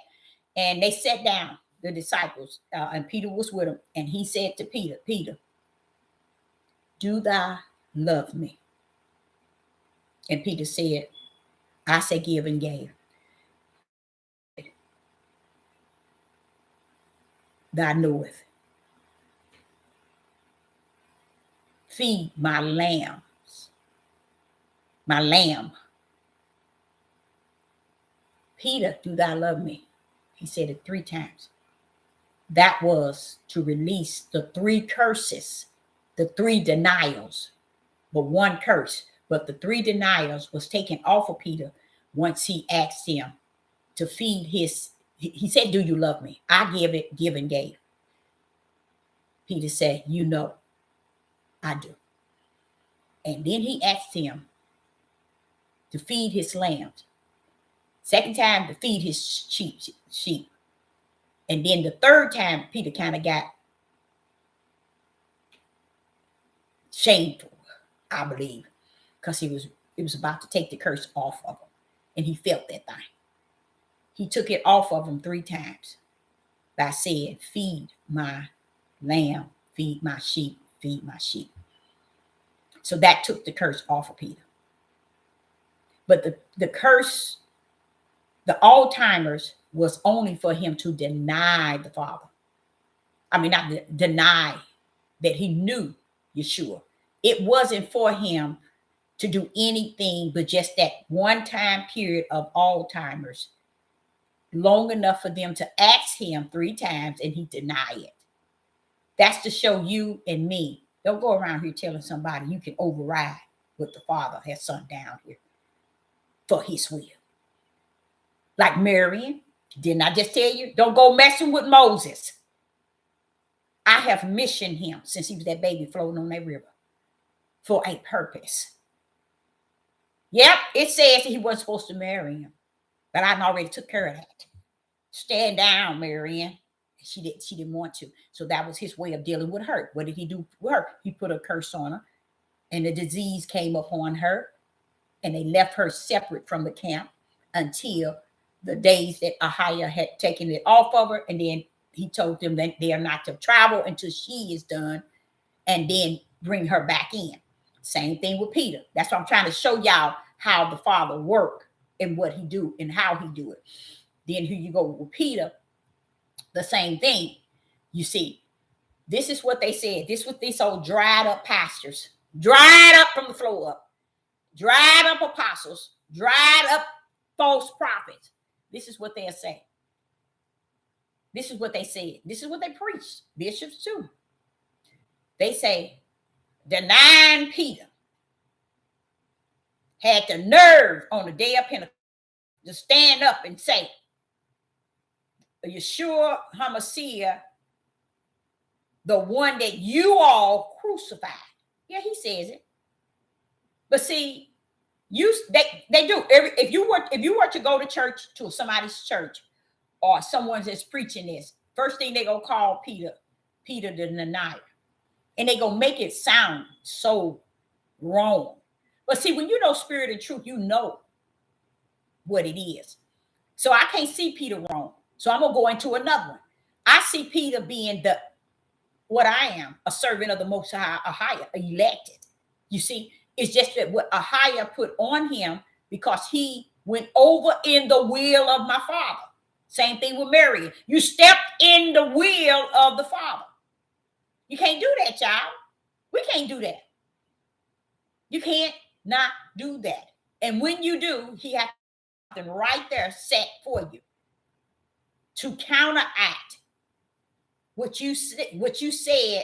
Speaker 1: And they sat down, the disciples, and Peter was with them. And he said to Peter, Peter, do thou love me? And Peter said, I say give and gave. Thou knoweth. Feed my lambs, my lamb. Peter, do thou love me? He said it 3 times. That was to release the 3 curses, the 3 denials, but 1 curse. But the 3 denials was taken off of Peter once he asked him to feed his. He said, do you love me? I give and gave. Peter said, I do. And then he asked him to feed his lambs. 2nd time, to feed his sheep. And then the 3rd time, Peter kind of got shameful, I believe, because it was about to take the curse off of him. And he felt that thing. He took it off of him 3 times by saying, feed my lamb, feed my sheep, feed my sheep. So that took the curse off of Peter. But the curse, the Alzheimer's, was only for him to deny the Father. I mean, not deny that he knew Yeshua. It wasn't for him to do anything but just that one time period of Alzheimer's, long enough for them to ask him 3 times and he denied it. That's to show you and me. Don't go around here telling somebody you can override what the Father has sent down here for his will. Like Marion, didn't I just tell you? Don't go messing with Moses. I have missioned him since he was that baby floating on that river for a purpose. Yep, it says he wasn't supposed to marry him, but I already took care of that. Stand down, Marion. She didn't want to. So that was his way of dealing with her. What did he do with her? He put a curse on her, and the disease came upon her, and they left her separate from the camp until the days that Ahiah had taken it off of her. And then he told them that they are not to travel until she is done, and then bring her back in. Same thing with Peter. That's what I'm trying to show y'all, how the Father worked and what he do and how he do it. Then here you go with Peter, the same thing. You see, this is what they said. This was these old dried up pastors, dried up from the floor up, dried up apostles, dried up false prophets. This is what they'll say. This is what they said. This is what they preached. Bishops too. They say, denying Peter had the nerve on the day of Pentecost to stand up and say, Yeshua HaMashiach, the one that you all crucified. Yeah, he says it. But see, they do. If you were to go to church, to somebody's church, or someone that's preaching this, first thing they gonna call Peter the denier, and they gonna make it sound so wrong. But see, when you know spirit and truth, you know what it is. So I can't see Peter wrong. So I'm gonna go into another one. I see Peter being what I am, a servant of the Most High, Ahiah, elected. You see, it's just that what Ahiah put on him, because he went over in the will of my Father. Same thing with Mary. You stepped in the will of the Father. You can't do that, child. We can't do that. You can't not do that. And when you do, he has something right there set for you to counteract what you said,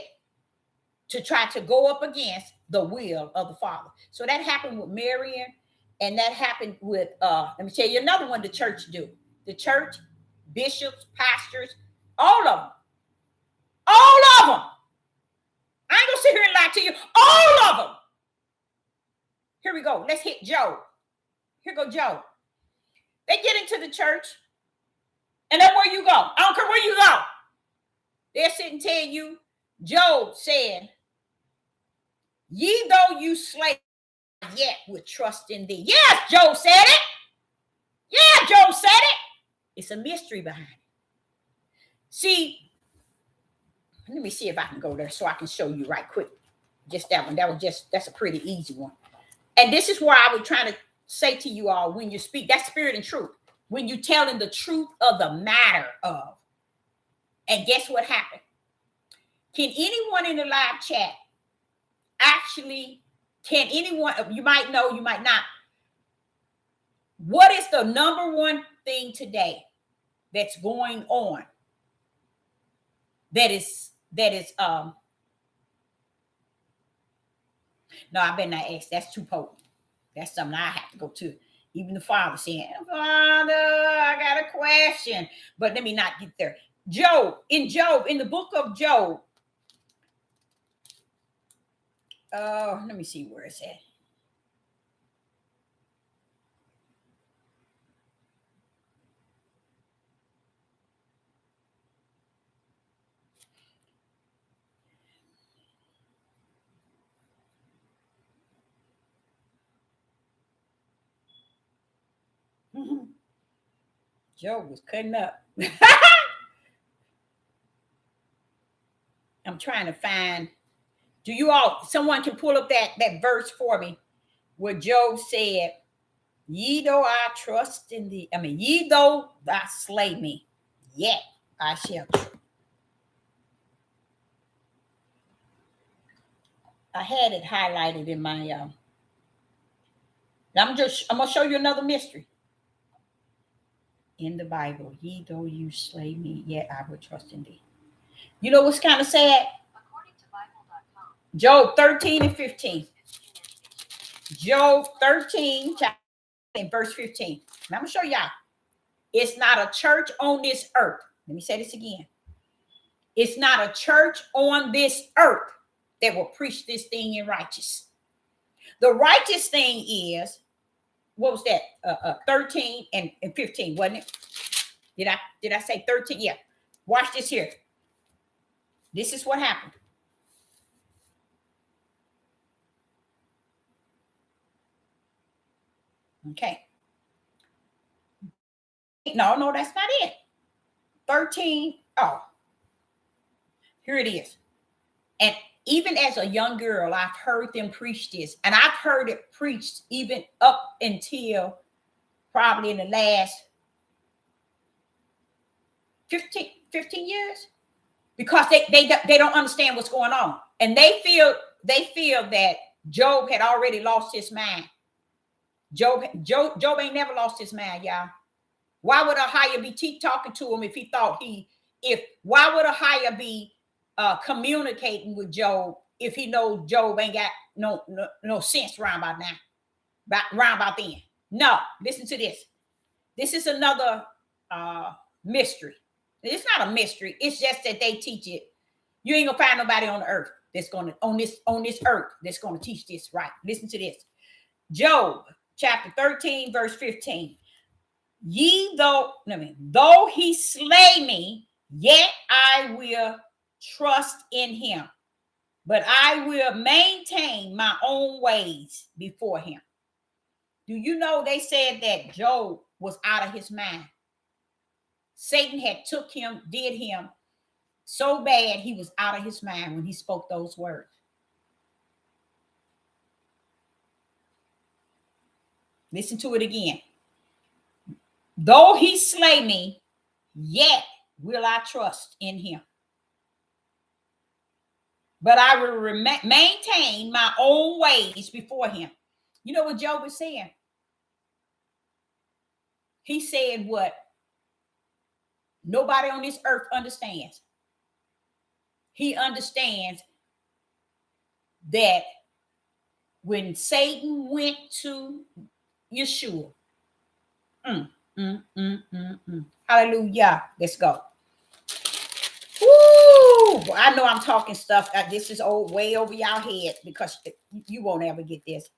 Speaker 1: to try to go up against the will of the Father. So that happened with Marian, and that happened with let me tell you another one the church do. The church, bishops, pastors, all of them. I ain't gonna sit here and lie to you. All of them. Here we go. Let's hit Job. Here go Job. They get into the church, and then where you go? I don't care where you go. They'll sit and tell you, Job said, ye though you slay, yet would trust in thee. Yes, Job said it. Yeah, Job said it. It's a mystery behind it. See, let me see if I can go there so I can show you right quick. Just that one. That's a pretty easy one. And this is where I was trying to say to you all, when you speak, that's spirit and truth. When you're telling the truth of the matter of. And guess what happened? Can anyone in the live chat can anyone, you might know, you might not. What is the number one thing today that's going on that is no, I better not ask. That's too potent. That's something I have to go to. Even the father saying, Father, I got a question. But let me not get there. Job, in the book of Job. Let me see where it's at. Job was cutting up. I'm trying to find. Someone can pull up that verse for me where Job said, ye though I trust in thee, ye though thou slay me, yet I shall trust. I had it highlighted in my I'm gonna show you another mystery in the Bible. Ye though you slay me, yet I will trust in thee. You know what's kind of sad? According to Bible.com. Job 13 and 15. Job 13 and verse 15. And I'm gonna show y'all. It's not a church on this earth. Let me say this again. It's not a church on this earth that will preach this thing in righteous. The righteous thing is, what was that? 13 and 15, wasn't it? Did I say 13? Yeah. Watch this here. This is what happened. Okay. No, that's not it. 13. Oh, here it is. And even as a young girl, I've heard them preach this. And I've heard it preached even up until probably in the last 15 years. Because they don't understand what's going on. And they feel that Job had already lost his mind. Job ain't never lost his mind, y'all. Why would Ahiah be talking to him if he thought why would Ahiah be communicating with Job if he knows Job ain't got no sense round about now, round about then? No, listen to this. This is another mystery. It's not a mystery. It's just that they teach it. You ain't gonna find nobody on the earth that's gonna on this earth that's gonna teach this right. Listen to this. Job chapter 13, verse 15. Though he slay me, yet I will trust in him, but I will maintain my own ways before him. Do you know they said that Job was out of his mind? Satan had did him so bad he was out of his mind when he spoke those words. Listen to it again. Though he slay me, yet will I trust in him. But I will maintain my own ways before him. You know what Job was saying? He said what nobody on this earth understands. He understands that when Satan went to Yeshua, hallelujah. Let's go. Woo! Woo! I know I'm talking stuff. This is old, way over y'all head because you won't ever get this.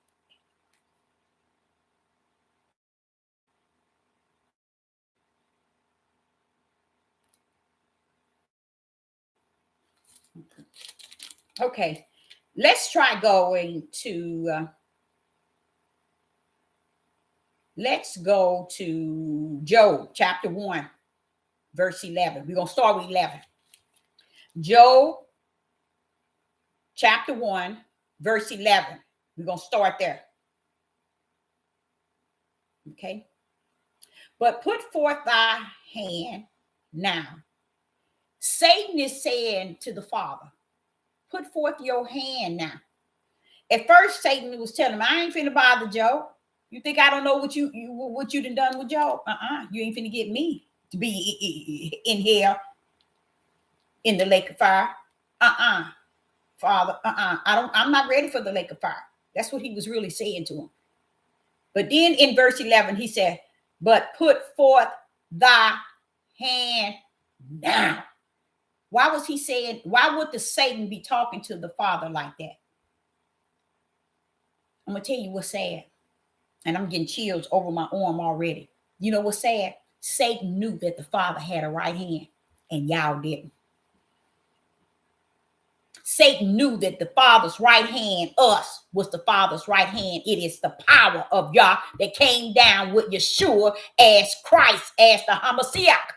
Speaker 1: Okay, let's try going to. Let's go to Job chapter 1, verse 11. We're gonna start with 11. Job chapter 1, verse 11. We're going to start there. Okay. But put forth thy hand now. Satan is saying to the Father, put forth your hand now. At first, Satan was telling him, I ain't finna bother Job. You think I don't know what you done with Job? You ain't finna get me to be in here in the lake of fire. Father, I'm not ready for the lake of fire. That's what he was really saying to him. But then in verse 11, he said, but put forth thy hand now. Why was he saying, why would the Satan be talking to the Father like that? I'm going to tell you what's sad. And I'm getting chills over my arm already. You know what's sad? Satan knew that the Father had a right hand and y'all didn't. Satan knew that the Father's right hand, us, was the Father's right hand. It is the power of Yah that came down with Yeshua as Christ, as the Hamashiach.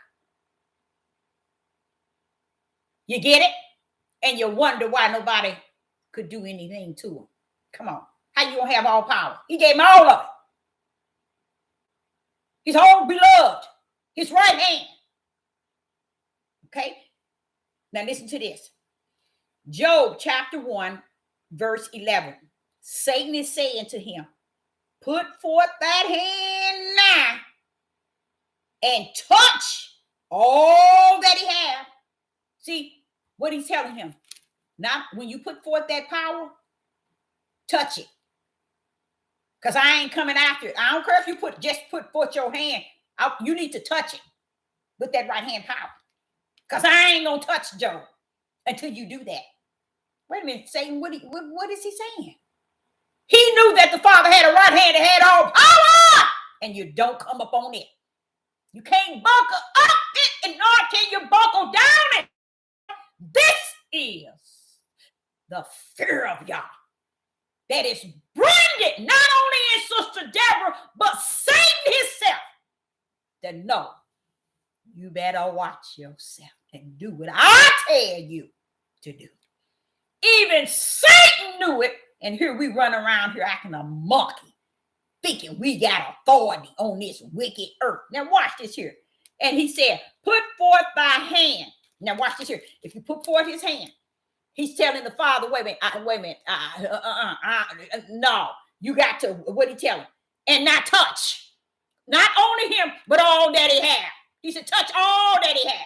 Speaker 1: You get it? And you wonder why nobody could do anything to him. Come on. How you gonna have all power? He gave him all of it. His whole beloved, his right hand. Okay? Now listen to this. Job chapter 1, verse 11. Satan is saying to him, put forth that hand now and touch all that he has. See what he's telling him. Now, when you put forth that power, touch it. Because I ain't coming after it. I don't care if you just put forth your hand. You need to touch it with that right hand power. Because I ain't going to touch Job until you do that. Wait a minute, Satan, what is he saying? He knew that the Father had a right hand that had all power, and you don't come up on it. You can't buckle up it, and nor can you buckle down it. This is the fear of Yah that is branded not only in Sister Deborah, but Satan himself. To know you better watch yourself and do what I tell you to do. Even Satan knew it, and here we run around here acting a monkey, thinking we got authority on this wicked earth. Now watch this here. And he said, put forth thy hand. Now watch this here. If you put forth his hand, he's telling the Father, wait a minute, no, you got to, what he telling? And not touch. Not only him, but all that he had. He said, touch all that he had.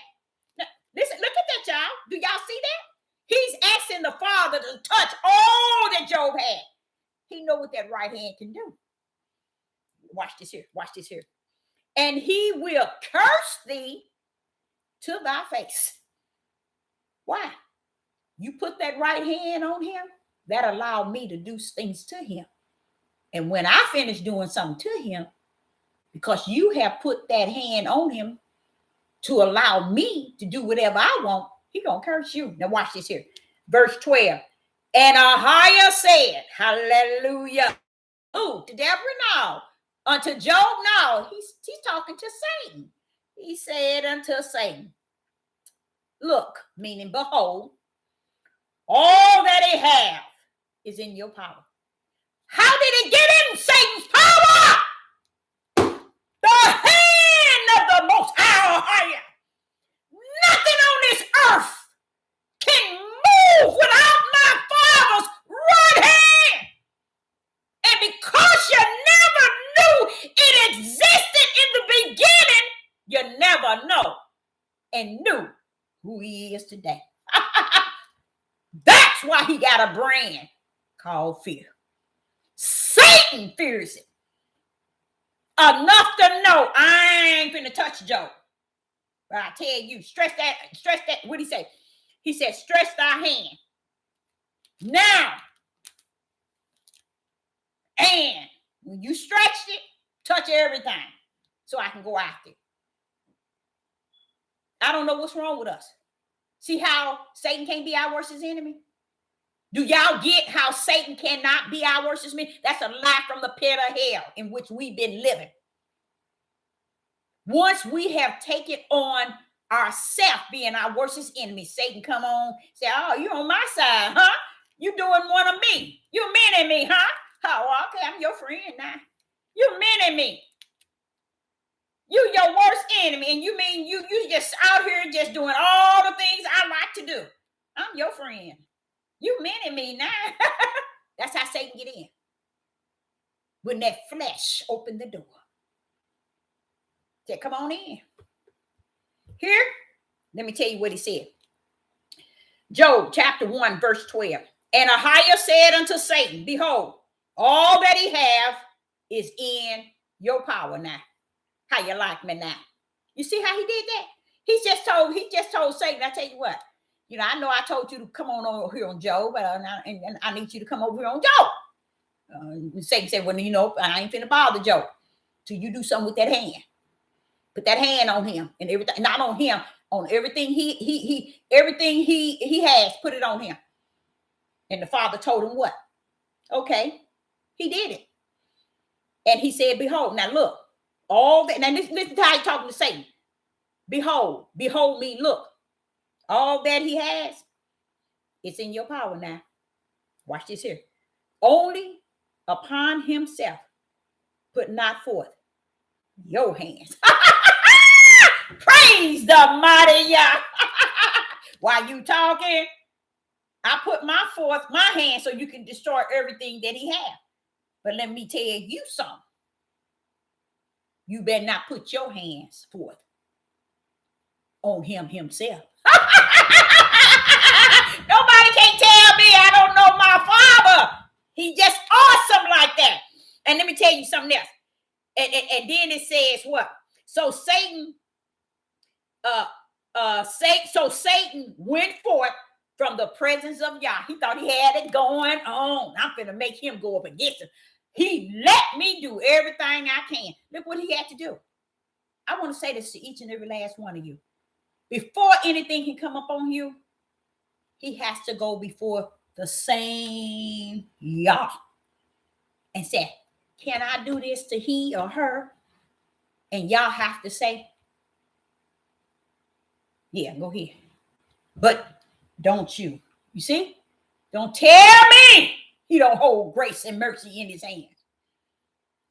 Speaker 1: Now, listen, look at that, y'all. Do y'all see that? He's asking the Father to touch all that Job had. He know what that right hand can do. Watch this here. Watch this here. And he will curse thee to thy face. Why? You put that right hand on him, that allowed me to do things to him. And when I finish doing something to him, because you have put that hand on him to allow me to do whatever I want, he gonna curse you. Now watch this here. Verse 12. And Ahiah said, hallelujah. Oh, to Deborah now. Unto Job now. He's talking to Satan. He said unto Satan, look, meaning behold, all that he have is in your power. How did it get in Satan's power? The hand of the Most High. Nothing on this earth can move without my Father's right hand. And because you never knew it existed in the beginning, you never know and knew who he is today. That's why he got a brand called fear. Satan fears it enough to know I ain't finna touch Job. But I tell you, stress that, what he say? He said, stretch thy hand now. And when you stretched it, touch everything so I can go after it. I don't know what's wrong with us. See how Satan can't be our worst enemy? Do y'all get how Satan cannot be our worst enemy? That's a lie from the pit of hell in which we've been living. Once we have taken on ourselves being our worst enemy, Satan come on, say, oh, you on my side, huh? You doing one of me. You meaning me, huh? Oh, okay, I'm your friend now. You meaning me. You your worst enemy, and you mean you just out here just doing all the things I like to do. I'm your friend. You meaning me now. That's how Satan get in. When that flesh opened the door. Said, come on in. Here, let me tell you what he said. Job chapter 1, verse 12. And Ahiah said unto Satan, behold, all that he have is in your power now. How you like me now? You see how he did that? He just told Satan, I tell you what, you know, I know I told you to come on over here on Job, but I need you to come over here on Job. Satan said, well, you know, I ain't finna bother Job till you do something with that hand. Put that hand on him and everything, not on him, on everything everything he has, put it on him. And the father told him what? Okay, he did it. And he said, behold, now look, all that, now listen to how he's talking to Satan. Behold me, look. All that he has, it's in your power now. Watch this here. Only upon himself put not forth your hands. Praise the mighty Yah. While you talking, I put my hand so you can destroy everything that he has. But let me tell you something. You better not put your hands forth on him himself. Nobody can tell me I don't know my father. He's just awesome like that. And let me tell you something else. And then it says what? So Satan went forth from the presence of Yah. He thought he had it going on. I'm gonna make him go up against him. He let me do everything I can. Look what he had to do. I want to say this to each and every last one of you. Before anything can come up on you, he has to go before the same Yah and say, can I do this to he or her? And y'all have to say, yeah, go ahead. But don't you. You see? Don't tell me he don't hold grace and mercy in his hands.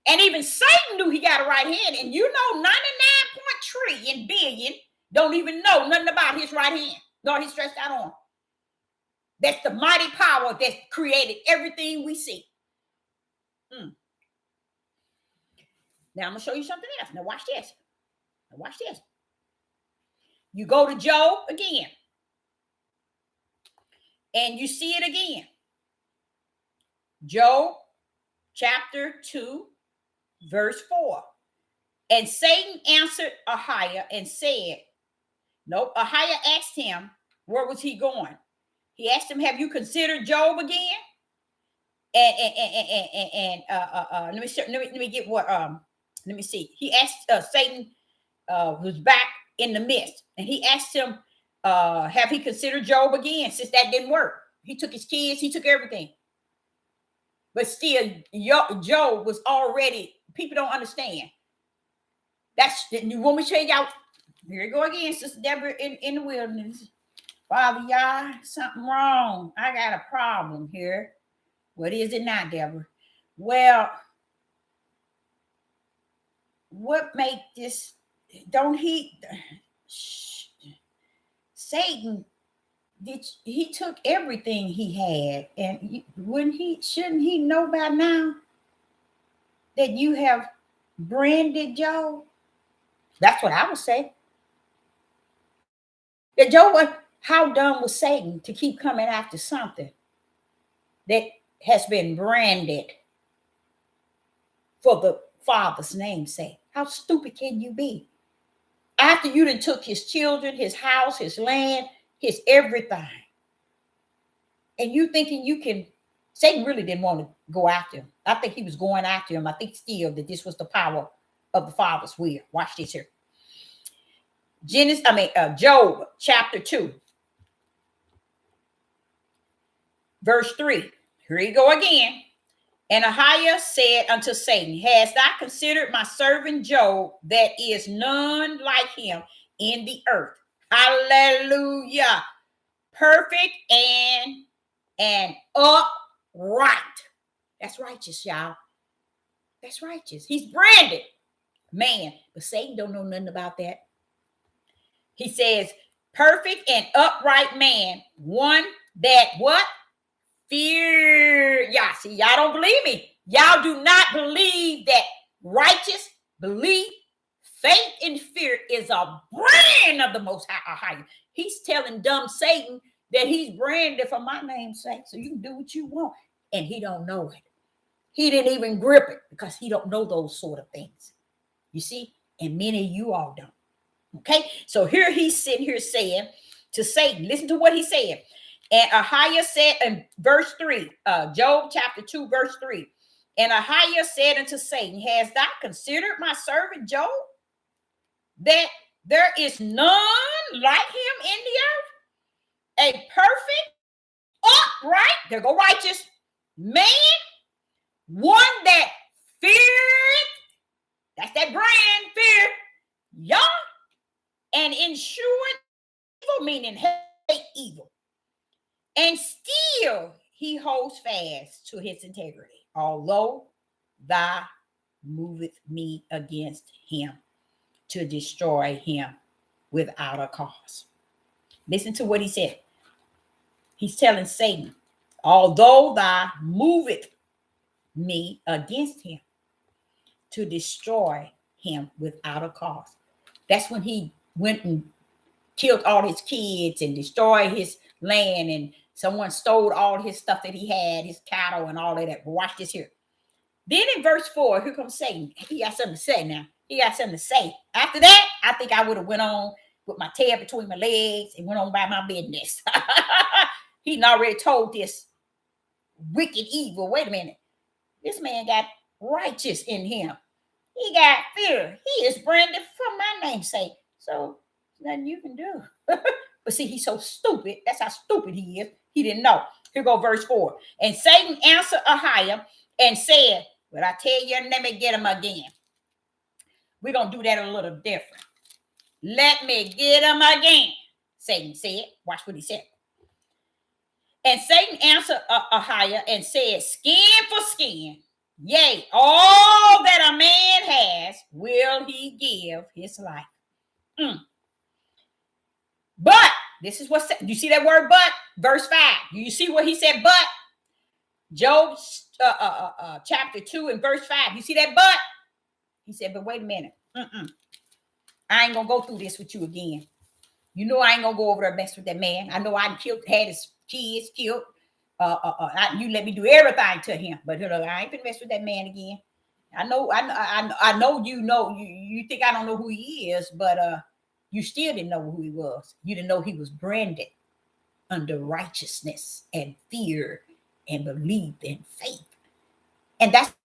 Speaker 1: And even Satan knew he got a right hand. And you know 99.3 in billion don't even know nothing about his right hand, nor his stretched out arm. That's the mighty power that created everything we see. Now I'm going to show you something else. Now watch this. You go to Job again. And you see it again. Job chapter 2, verse 4. And Satan answered Ahiah and said, nope, Ahiah asked him, where was he going? He asked him, have you considered Job again? Let me get what, let me see. He asked Satan, who's back in the midst, and he asked him, have he considered Job again, since that didn't work? He took his kids, he took everything. But still, Job was already, people don't understand. You want me to show y'all? Here we go again, Sister Deborah in the wilderness. Father Yah, something wrong. I got a problem here. What is it now, Deborah? Well, what make this? Don't he? Satan he took everything he had, and shouldn't he know by now that you have branded Job? That's what I would say. That Job, how dumb was Satan to keep coming after something that has been branded for the Father's name's sake? How stupid can you be? After you done took his children, his house, his land, his everything. And you thinking you can, Satan really didn't want to go after him. I think he was going after him. I think still that this was the power of the Father's will. Watch this here. Job chapter 2, verse 3. Here you go again. And Ahiah said unto Satan, hast thou considered my servant Job, that is none like him in the earth? Hallelujah. Perfect and upright. That's righteous, y'all. That's righteous. He's branded man, but Satan don't know nothing about that. He says, perfect and upright man, one that what? Fear. Y'all see, y'all don't believe me. Y'all do not believe that righteous belief, faith, and fear is a brand of the Most High. He's telling dumb Satan that he's branded for my name's sake, so you can do what you want. And he don't know it. He didn't even grip it because he don't know those sort of things. You see? And many of you all don't. Okay? So here he's sitting here saying to Satan, listen to what he said. And Ahiah said in verse 3, Job chapter 2, verse 3. And Ahiah said unto Satan, hast thou considered my servant Job, that there is none like him in the earth? A perfect, upright, there go righteous, man, one that feared, that's that brand, fear, y'all, and ensured evil, meaning hate evil. And still he holds fast to his integrity, although thou moveth me against him to destroy him without a cause. Listen to what he said. He's telling Satan, although thou moveth me against him to destroy him without a cause. That's when he went and killed all his kids and destroyed his land, and someone stole all his stuff that he had, his cattle and all of that. But watch this here. Then in verse 4, here comes Satan. He got something to say now. He got something to say. After that, I think I would have went on with my tail between my legs and went on by my business. He'd already told this wicked evil. Wait a minute. This man got righteous in him. He got fear. He is branded for my name's sake. So nothing you can do. But see, he's so stupid. That's how stupid he is. He didn't know. Here go verse 4. And Satan answered Ahiah and said, but I tell you, let me get him again. We're going to do that a little different. Let me get him again, Satan said. Watch what he said. And Satan answered Ahiah and said, skin for skin. Yea, all that a man has will he give his life. But, this is what, you see that word but? Verse 5. Do you see what he said but? Job chapter 2 and verse 5. You see that but? He said, but wait a minute. I ain't going to go through this with you again. You know I ain't going to go over there and mess with that man. I know I had his kids killed. You let me do everything to him. But I ain't gonna mess with that man again. I know you think I don't know who he is, but you still didn't know who he was. You didn't know he was branded under righteousness and fear and belief and faith. And that's what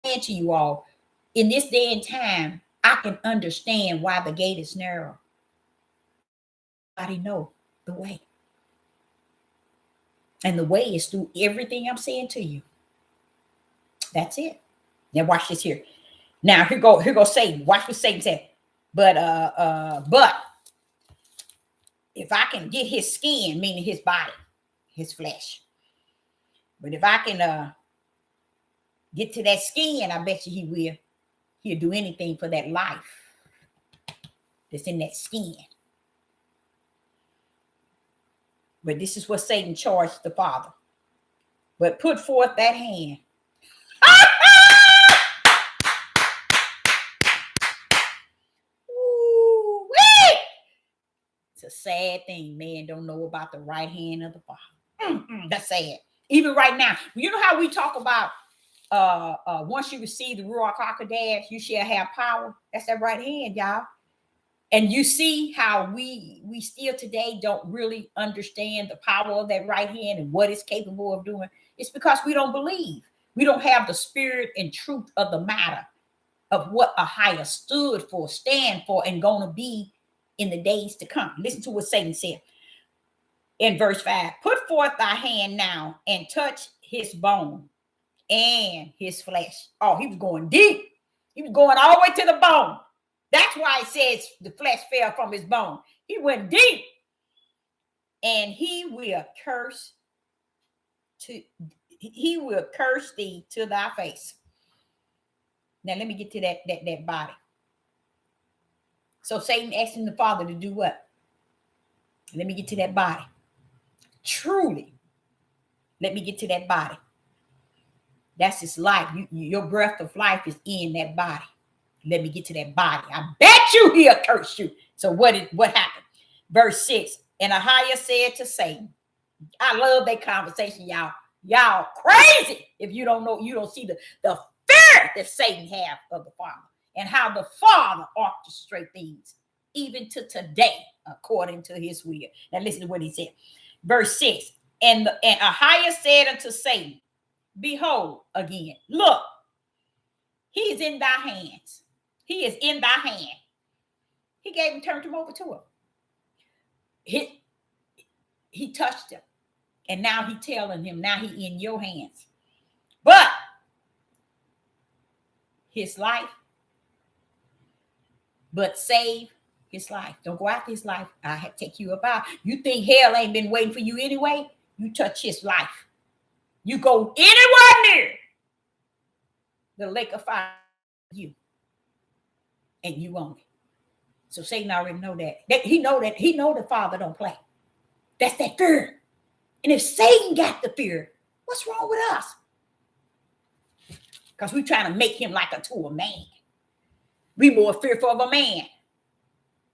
Speaker 1: I'm saying to you all. In this day and time, I can understand why the gate is narrow. Nobody know the way. And the way is through everything I'm saying to you. That's it. Now watch this here. Now here go Satan. Watch what Satan said. But if I can get his skin, meaning his body, his flesh. But if I can get to that skin, I bet you he will. He'll do anything for that life that's in that skin. But this is what Satan charged the Father. But put forth that hand. Ooh-wee! It's a sad thing. Man don't know about the right hand of the Father. That's sad. Even right now. You know how we talk about once you receive the Ruach HaKodesh, you shall have power. That's that right hand, y'all. And you see how we still today don't really understand the power of that right hand and what it's capable of doing. It's because we don't believe. We don't have the spirit and truth of the matter of what Ahia stood for, stand for, and going to be in the days to come. Listen to what Satan said in verse 5. Put forth thy hand now and touch his bone and his flesh. Oh, he was going deep. He was going all the way to the bone. That's why it says the flesh fell from his bone. He went deep. And he will curse thee to thy face. Now let me get to that body. So Satan asking the Father to do what? Let me get to that body. Truly, let me get to that body. That's his life. Your breath of life is in that body. Let me get to that body. I bet you he'll curse you. So what happened? Verse 6. And Ahia said to Satan, I love that conversation, y'all. Y'all crazy if you don't know, you don't see the fear that Satan have of the Father and how the Father orchestrates things even to today according to his will. Now listen to what he said. Verse 6. And Ahia said unto Satan, behold, again, look, he is in thy hands. He is in thy hand. He turned him over to him. He touched him. And now he telling him, now he in your hands. But his life, but save his life. Don't go after his life. I have to take you about. You think hell ain't been waiting for you anyway? You touch his life. You go anywhere near the lake of fire, you. And you own it. So Satan already know that. He know the Father don't play. That's that fear. And if Satan got the fear, what's wrong with us? Because we're trying to make him like a man. We more fearful of a man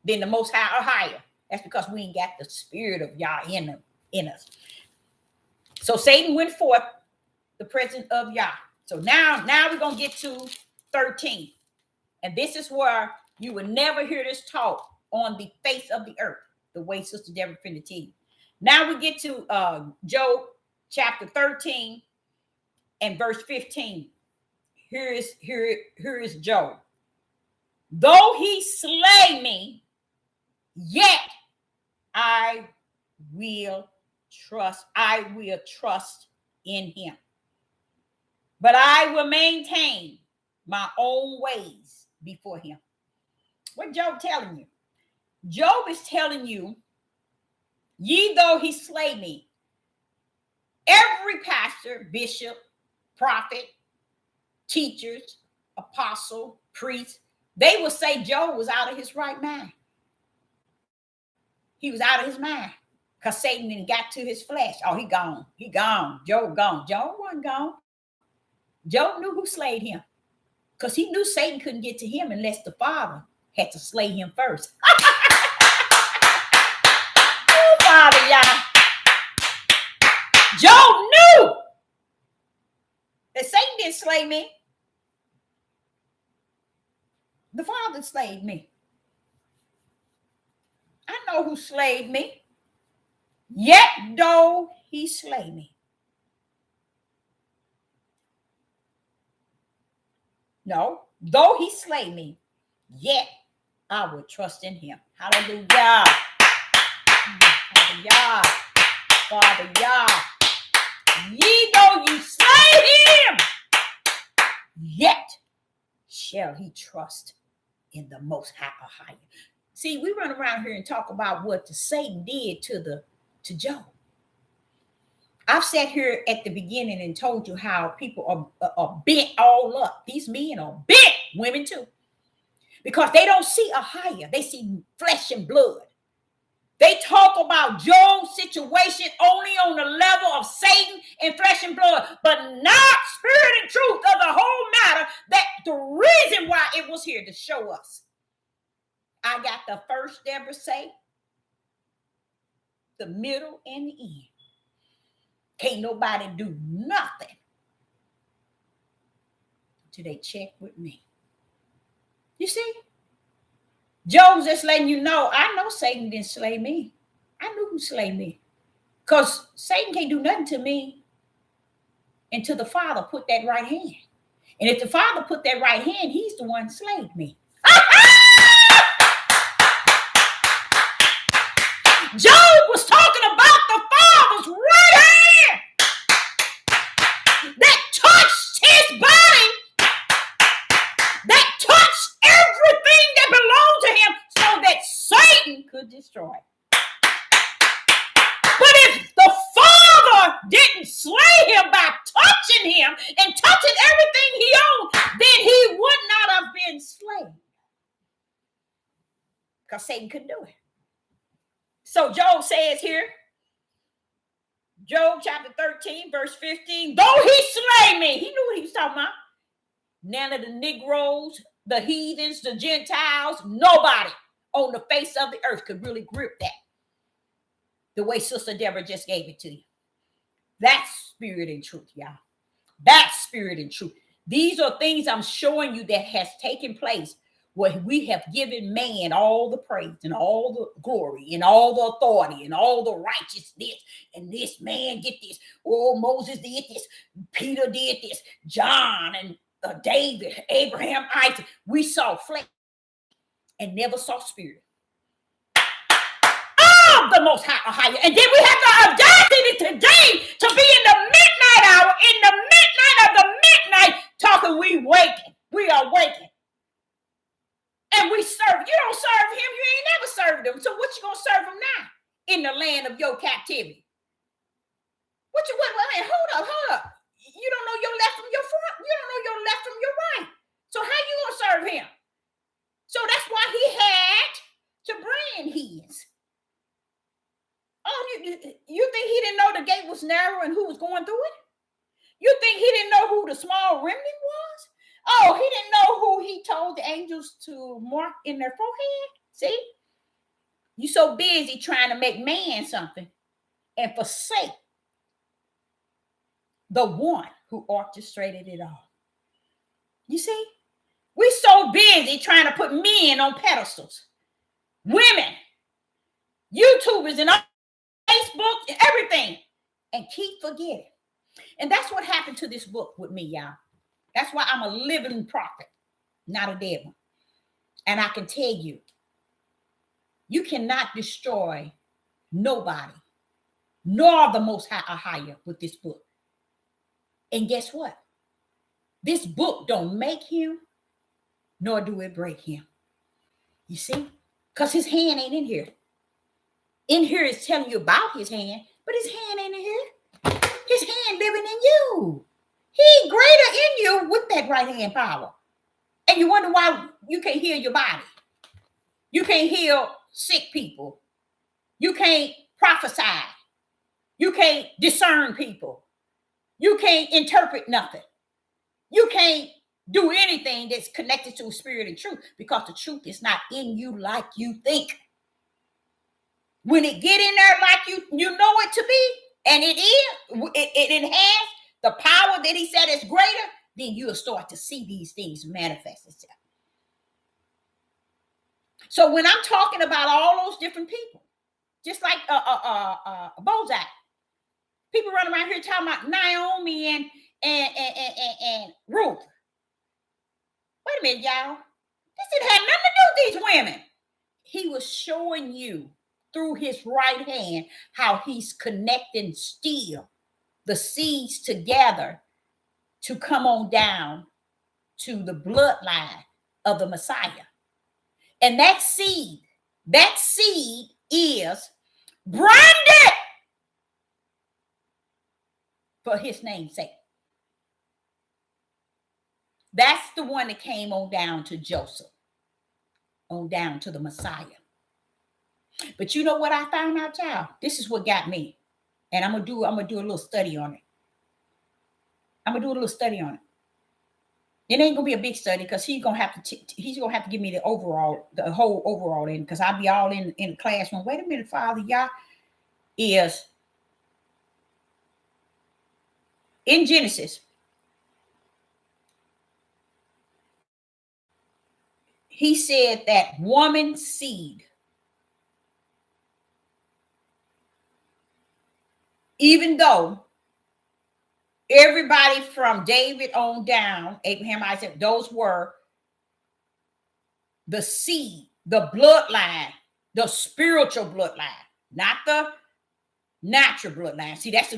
Speaker 1: than the Most High or higher. That's because we ain't got the spirit of Yah in us. So Satan went forth the presence of Yah. So now we're going to get to 13. And this is where you will never hear this talk on the face of the earth, the way Sister Deborah finna tell you. Now we get to Job chapter 13 and verse 15. Here is Job. Though he slay me, yet I will trust in him. But I will maintain my own ways before him. What Job telling you? Job is telling you, ye though he slay me. Every pastor, bishop, prophet, teachers, apostle, priest, they will say Job was out of his right mind. He was out of his mind because Satan then got to his flesh. Oh, he gone. He gone. Job gone. Job wasn't gone. Job knew who slayed him because he knew Satan couldn't get to him unless the Father had to slay him first. Oh, Father, y'all. Job knew that Satan didn't slay me. The Father slayed me. I know who slayed me. Yet though he slay me. No, though he slay me, yet I will trust in him. Hallelujah. Hallelujah. Father, Yah. Ye though you slay him, yet shall he trust in the Most High. See, we run around here and talk about what the Satan did to Job. I've sat here at the beginning and told you how people are bent all up. These men are bent, women too, because they don't see Ahia. They see flesh and blood. They talk about Job's situation only on the level of Satan and flesh and blood, but not spirit and truth of the whole matter. That the reason why it was here to show us. I got the first Deborah say, the middle, and the end. Can't nobody do nothing till they check with me. You see? Job's just letting you know, I know Satan didn't slay me. I knew who slayed me. Because Satan can't do nothing to me until the Father put that right hand. And if the Father put that right hand, he's the one slayed me. Job was talking about the Father's right hand that touched his body, that touched everything that belonged to him so that Satan could destroy it. But if the Father didn't slay him by touching him and touching everything he owned, then he would not have been slain. Because Satan couldn't do it. So Job says here, Job chapter 13, verse 15, though he slay me, he knew what he was talking about. None of the Negroes, the heathens, the Gentiles, nobody on the face of the earth could really grip that the way Sister Deborah just gave it to you. That's spirit and truth, y'all. That's spirit and truth. These are things I'm showing you that has taken place where we have given man all the praise and all the glory and all the authority and all the righteousness. And this man get this. Oh, Moses did this. Peter did this. John and David, Abraham, Isaac. We saw flesh and never saw spirit. The most higher. And then we have the audacity today to be in the midnight hour, in the midnight of the midnight, talking we waking. We are waking. And we serve. You don't serve him, you ain't never served him. So what you gonna serve him now in the land of your captivity? Wait, hold up. You don't know your left from your front. You don't know your left from your right. So how you gonna serve him? So that's why he had to brand his. Oh, you think he didn't know the gate was narrow and who was going through it? You think he didn't know who the small remnant was? Oh, he didn't know who he told the angels to mark in their forehead? See? You so busy trying to make man something and forsake the one who orchestrated it all. You see? We so busy trying to put men on pedestals. Women, YouTubers, and all. Facebook, everything, and keep forgetting. And that's what happened to this book with me, y'all. That's why I'm a living prophet, not a dead one. And I can tell you, you cannot destroy nobody, nor the Most High or higher with this book. And guess what? This book don't make him, nor do it break him. You see? Because his hand ain't in here. In here is telling you about his hand, but his hand ain't in here. His hand living in you. He greater in you with that right hand power. And you wonder why you can't heal your body. You can't heal sick people. You can't prophesy. You can't discern people. You can't interpret nothing. You can't do anything that's connected to a spirit and truth because the truth is not in you like you think. When it get in there like you know it to be, and it has the power that he said is greater, then you'll start to see these things manifest itself. So when I'm talking about all those different people, just like Bozak, people run around here talking about Naomi and Ruth. Wait a minute, y'all. This didn't have nothing to do with these women. He was showing you through his right hand how he's connecting still the seeds together to come on down to the bloodline of the Messiah. And that seed is branded for his name's sake. That's the one that came on down to Joseph, on down to the Messiah. But you know what I found out, y'all? This is what got me. And I'm gonna do a little study on it. It ain't gonna be a big study because he's gonna have to give me the whole overall in, because I'll be all in the classroom. Wait a minute, Father, y'all. Is in Genesis. he said that woman's seed, even though everybody from David on down, Abraham, Isaac, those were the seed, the bloodline, the spiritual bloodline, not the natural bloodline. See, that's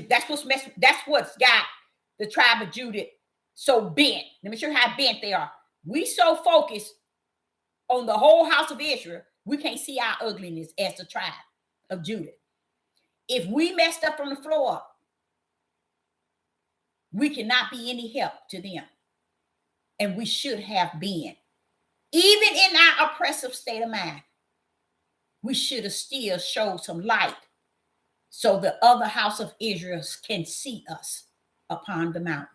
Speaker 1: what's got the tribe of Judah so bent. Let me show you how bent they are. We so focused on the whole house of Israel, we can't see our ugliness as the tribe of Judah. If we messed up from the floor up, we cannot be any help to them. And we should have been. Even in our oppressive state of mind, we should have still showed some light so the other house of Israel can see us upon the mountain.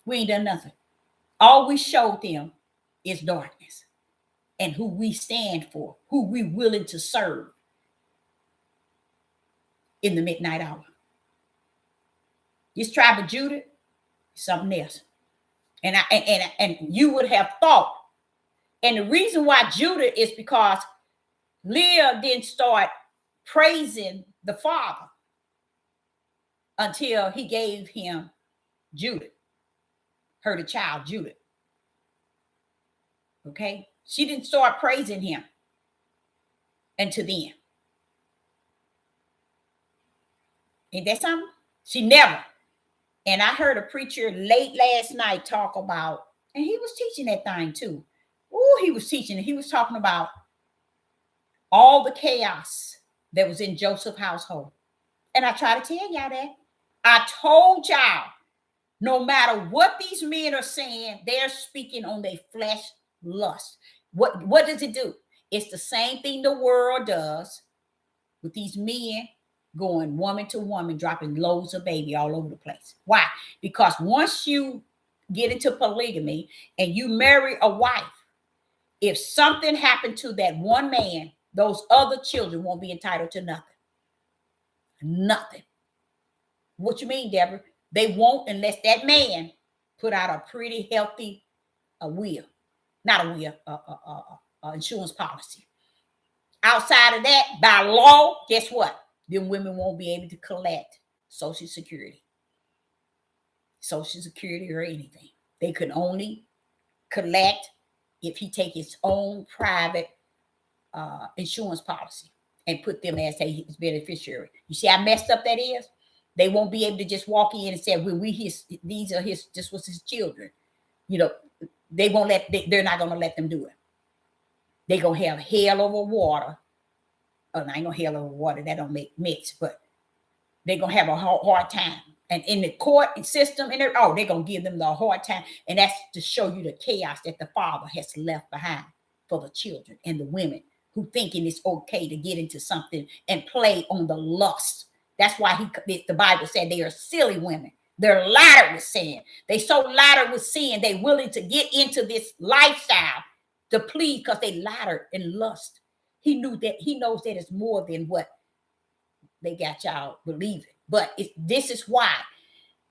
Speaker 1: We ain't done nothing. All we showed them is darkness and who we stand for, who we willing to serve in the midnight hour. This tribe of Judah, something else. And you would have thought, and the reason why Judah is because Leah didn't start praising the father until he gave him Judah, her the child Judah. Okay, she didn't start praising him until then. Ain't that something? She never. And I heard a preacher late last night talk about, and he was teaching that thing too. Oh, he was teaching, he was talking about all the chaos that was in Joseph's household. And I try to tell y'all that. I told y'all, no matter what these men are saying, they're speaking on their flesh lust. What does it do? It's the same thing the world does with these men going woman to woman, dropping loads of baby all over the place. Why? Because once you get into polygamy and you marry a wife, if something happened to that one man, those other children won't be entitled to nothing. Nothing. What you mean, Deborah? They won't unless that man put out a pretty healthy will. Not a will, insurance policy. Outside of that, by law, guess what? Then women won't be able to collect Social Security or anything. They could only collect if he take his own private insurance policy and put them as his beneficiary. You see how messed up that is? They won't be able to just walk in and say, "Well, these are his. This was his children." You know, they won't let. They're not going to let them do it. They're going to have hell over water. Oh, I ain't gonna hell over water. That don't make mix, but they're gonna have a hard time. And in the court and system, and they're gonna give them the hard time. And that's to show you the chaos that the father has left behind for the children and the women who thinking it's okay to get into something and play on the lust. That's why the Bible said they are silly women. They're laddered with sin. They so laddered with sin, they willing to get into this lifestyle to please because they laddered in lust. He knows that it's more than what they got y'all believing. But this is why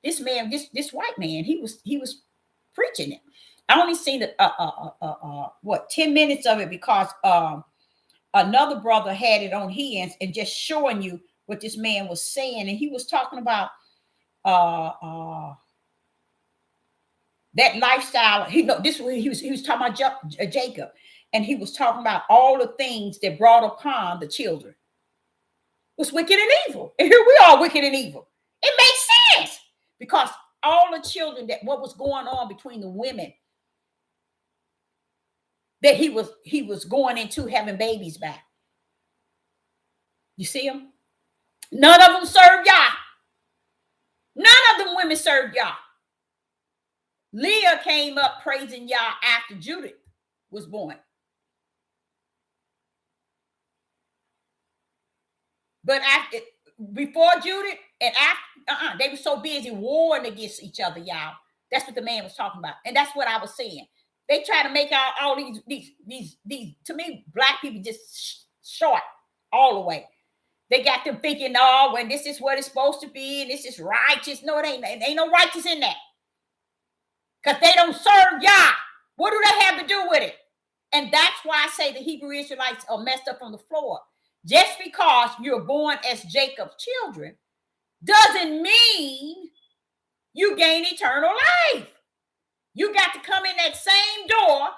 Speaker 1: this man, this white man, he was preaching it. I only seen 10 minutes of it because another brother had it on his and just showing you what this man was saying, and he was talking about that lifestyle. He was talking about Jacob. And he was talking about all the things that brought upon the children was wicked and evil. And here we are, wicked and evil. It makes sense because all the children what was going on between the women that he was going into having babies by. You see them? None of them served Yah. None of them women served Yah. Leah came up praising Yah after Judith was born. But before Judith and after, they were so busy warring against each other, y'all. That's what the man was talking about, and that's what I was saying. They try to make out all these. To me, black people just short all the way. They got them thinking, "Oh, when this is what it's supposed to be, and this is righteous." No, it ain't. It ain't no righteous in that, because they don't serve Yah. What do they have to do with it? And that's why I say the Hebrew Israelites are messed up on the floor. Just because you're born as Jacob's children doesn't mean you gain eternal life. You got to come in that same door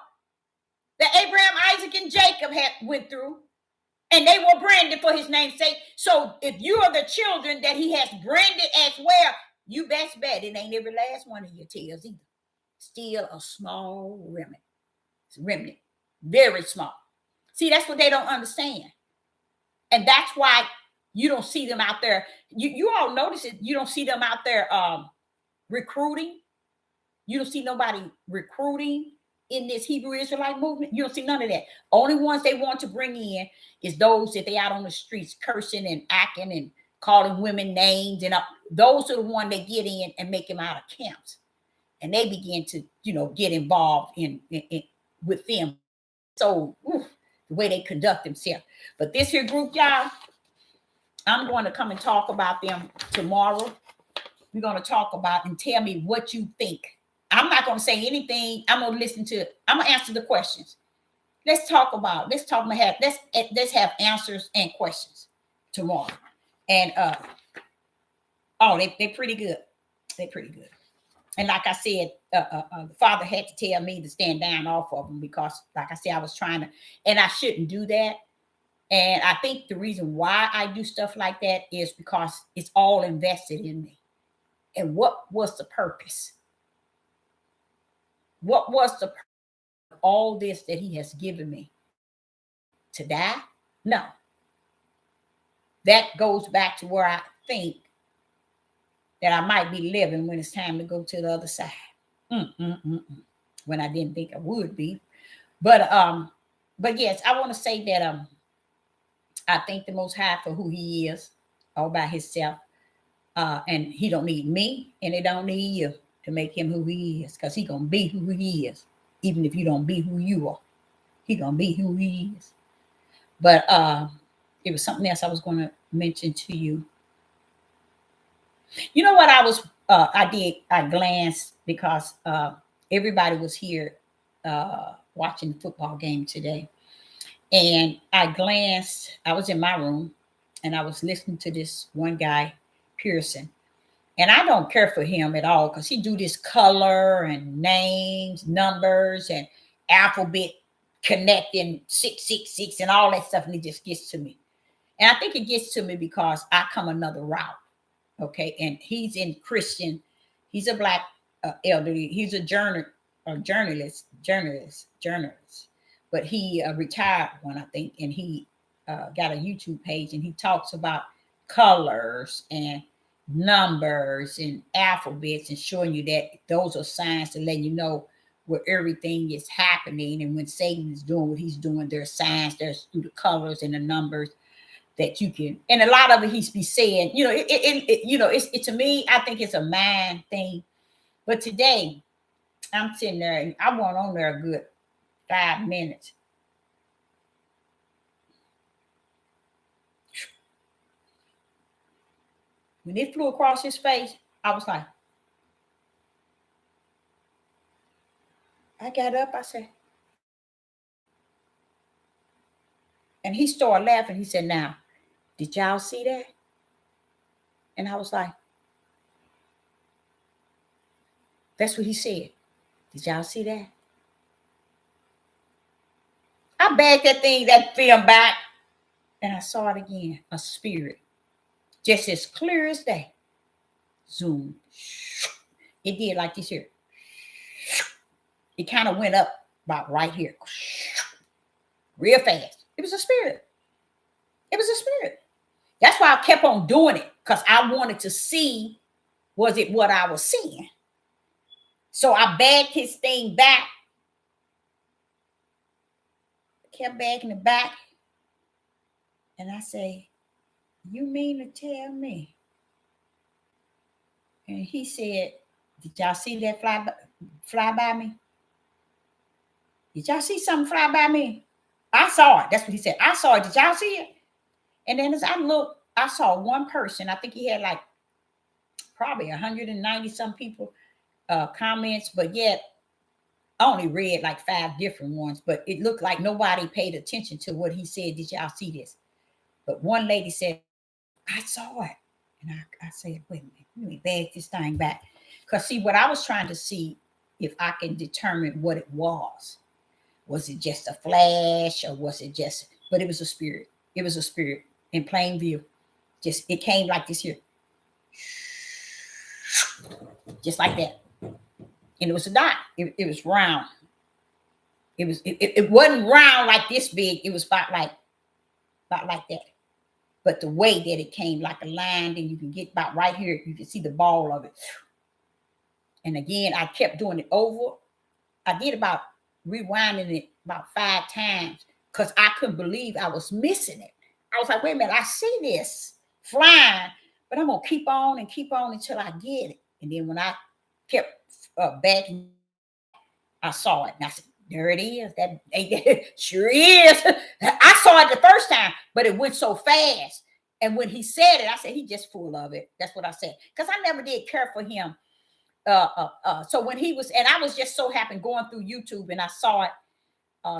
Speaker 1: that Abraham, Isaac, and Jacob had went through, and they were branded for his name's sake. So if you are the children that he has branded as well, you best bet it ain't every last one of your tails either. Still a small remnant. It's a remnant. Very small. See, that's what they don't understand. And that's why you don't see them out there. You all notice it. You don't see them out there recruiting. You don't see nobody recruiting in this Hebrew Israelite movement. You don't see none of that. Only ones they want to bring in is those that they out on the streets cursing and acting and calling women names. And those are the ones they get in and make them out of camps. And they begin to, get involved in with them. So the way they conduct themselves. But this here group, y'all, I'm going to come and talk about them tomorrow. We're going to talk about and tell me what you think. I'm not going to say anything. I'm going to answer the questions. Let's have answers and questions tomorrow. And they're pretty good. They're pretty good. And like I said, the father had to tell me to stand down off of them because, like I said, I was trying to, and I shouldn't do that. And I think the reason why I do stuff like that is because it's all invested in me. And what was the purpose? What was the purpose of all this that he has given me? To die? No. That goes back to where I think that I might be living when it's time to go to the other side. When I didn't think I would be. But yes, I want to say that I thank the Most High for who he is all by himself. And he don't need me and it don't need you to make him who he is, because he gonna be who he is. Even if you don't be who you are, he gonna be who he is. But it was something else I was going to mention to you. You know what I glanced because everybody was here watching the football game today. And I was in my room and I was listening to this one guy, Pearson. And I don't care for him at all because he do this color and names, numbers, and alphabet connecting 666 and all that stuff. And it just gets to me. And I think it gets to me because I come another route. Okay. And he's in Christian. He's a black elderly. He's a journalist. But he retired one, I think. And he got a YouTube page and he talks about colors and numbers and alphabets and showing you that those are signs to let you know where everything is happening. And when Satan is doing what he's doing, there's signs, there's through the colors and the numbers that you can, and a lot of it he's be saying, it's to me, I think it's a mind thing. But today I'm sitting there and I went on there a good 5 minutes. When it flew across his face, I was like, I got up, I said, and he started laughing. He said, now, did y'all see that? And I was like, that's what he said. Did y'all see that? I bagged that film back and I saw it again, a spirit, just as clear as day. Zoom. It did like this here. It kind of went up about right here. Real fast. It was a spirit. It was a spirit. That's why I kept on doing it, because I wanted to see, was it what I was seeing? So I bagged his thing back. Kept bagging it back. And I say, you mean to tell me? And he said, did y'all see that fly by me? Did y'all see something fly by me? I saw it. That's what he said. I saw it. Did y'all see it? And then as I looked, I saw one person. I think he had like probably 190 some people comments, but yet I only read like 5 different ones, but it looked like nobody paid attention to what he said. Did y'all see this? But one lady said, I saw it. And I said, wait a minute, let me bag this thing back. Because see, what I was trying to see if I can determine what it was. Was it just a flash or was it just, but it was a spirit. It was a spirit in plain view. Just, it came like this here. Just like that. And it was a dot. It was round. It wasn't round like this big. It was about like that. But the way that it came like a line, and you can get about right here, you can see the ball of it. And again, I kept doing it over. I did about rewinding it about 5 times because I couldn't believe I was missing it. I was like, wait a minute, I see this flying, but I'm gonna keep on and keep on until I get it. And then when I kept backing, I saw it. And I said, there it is. That sure is. I saw it the first time, but it went so fast. And when he said it, I said, he just full of it. That's what I said. Because I never did care for him. So when he was, and I was just so happy going through YouTube and I saw it,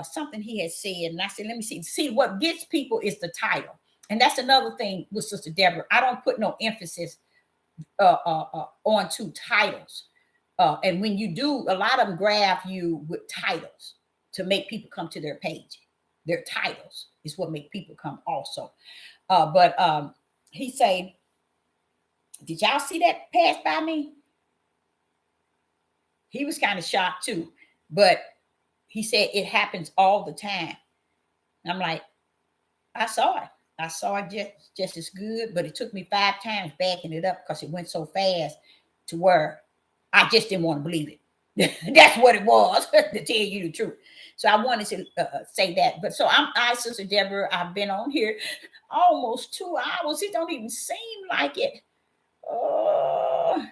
Speaker 1: something he had said. And I said, let me see. See, what gets people is the title. And that's another thing with Sister Deborah. I don't put no emphasis onto titles. And when you do, a lot of them grab you with titles to make people come to their page. Their titles is what make people come also. But he said, did y'all see that pass by me? He was kind of shocked too. But he said it happens all the time. And I'm like, I saw it. I saw it just as good, but it took me 5 times backing it up because it went so fast to where I just didn't want to believe it. That's what it was, to tell you the truth. So I wanted to say that. But so I, Sister Deborah, I've been on here almost 2 hours. It don't even seem like it. Well,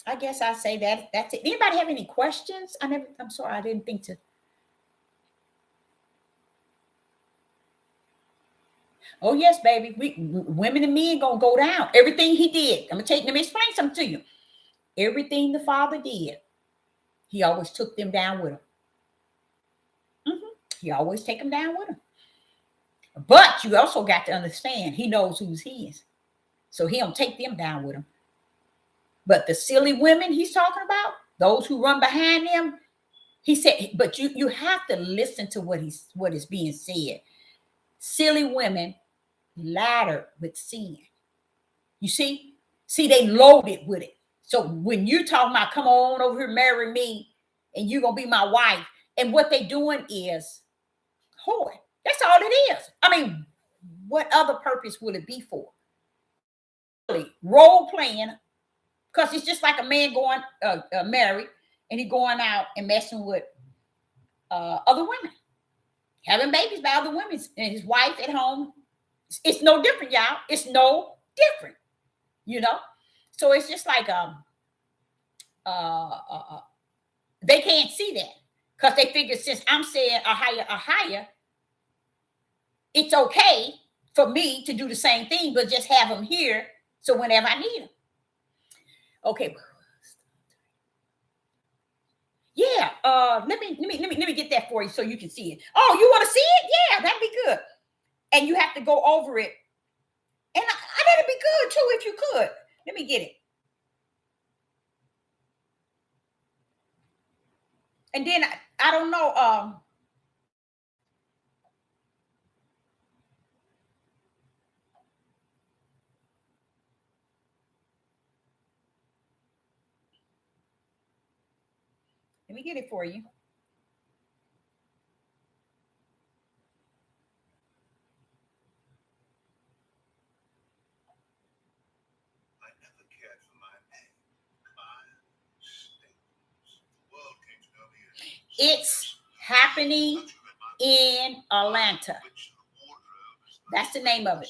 Speaker 1: I guess I say that. That's it. Anybody have any questions? I'm sorry, I didn't think to. Oh, yes, baby. Women and men gonna go down. Everything he did. Let me explain something to you. Everything the Father did, he always took them down with him. He always take them down with him. But you also got to understand, he knows who's his. So he don't take them down with him. But the silly women he's talking about, those who run behind them, he said, but you have to listen to what is being said. Silly women ladder with sin. You see, they loaded with it. So when you talking about come on over here, marry me, and you're gonna be my wife, and what they doing is whore. That's all it is. I mean, what other purpose would it be for? Really, role playing, because it's just like a man going married and he going out and messing with other women, having babies by other women, and his wife at home. It's no different, y'all. It's no different, you know. So it's just like they can't see that because they figure since I'm saying a higher, it's okay for me to do the same thing, but just have them here so whenever I need them. Okay. Yeah. Let me get that for you so you can see it. Oh, you want to see it? Yeah, that'd be good. And you have to go over it. And that'd be good too if you could. Let me get it. And then I don't know. Let me get it for you. It's happening in Atlanta. That's the name of it.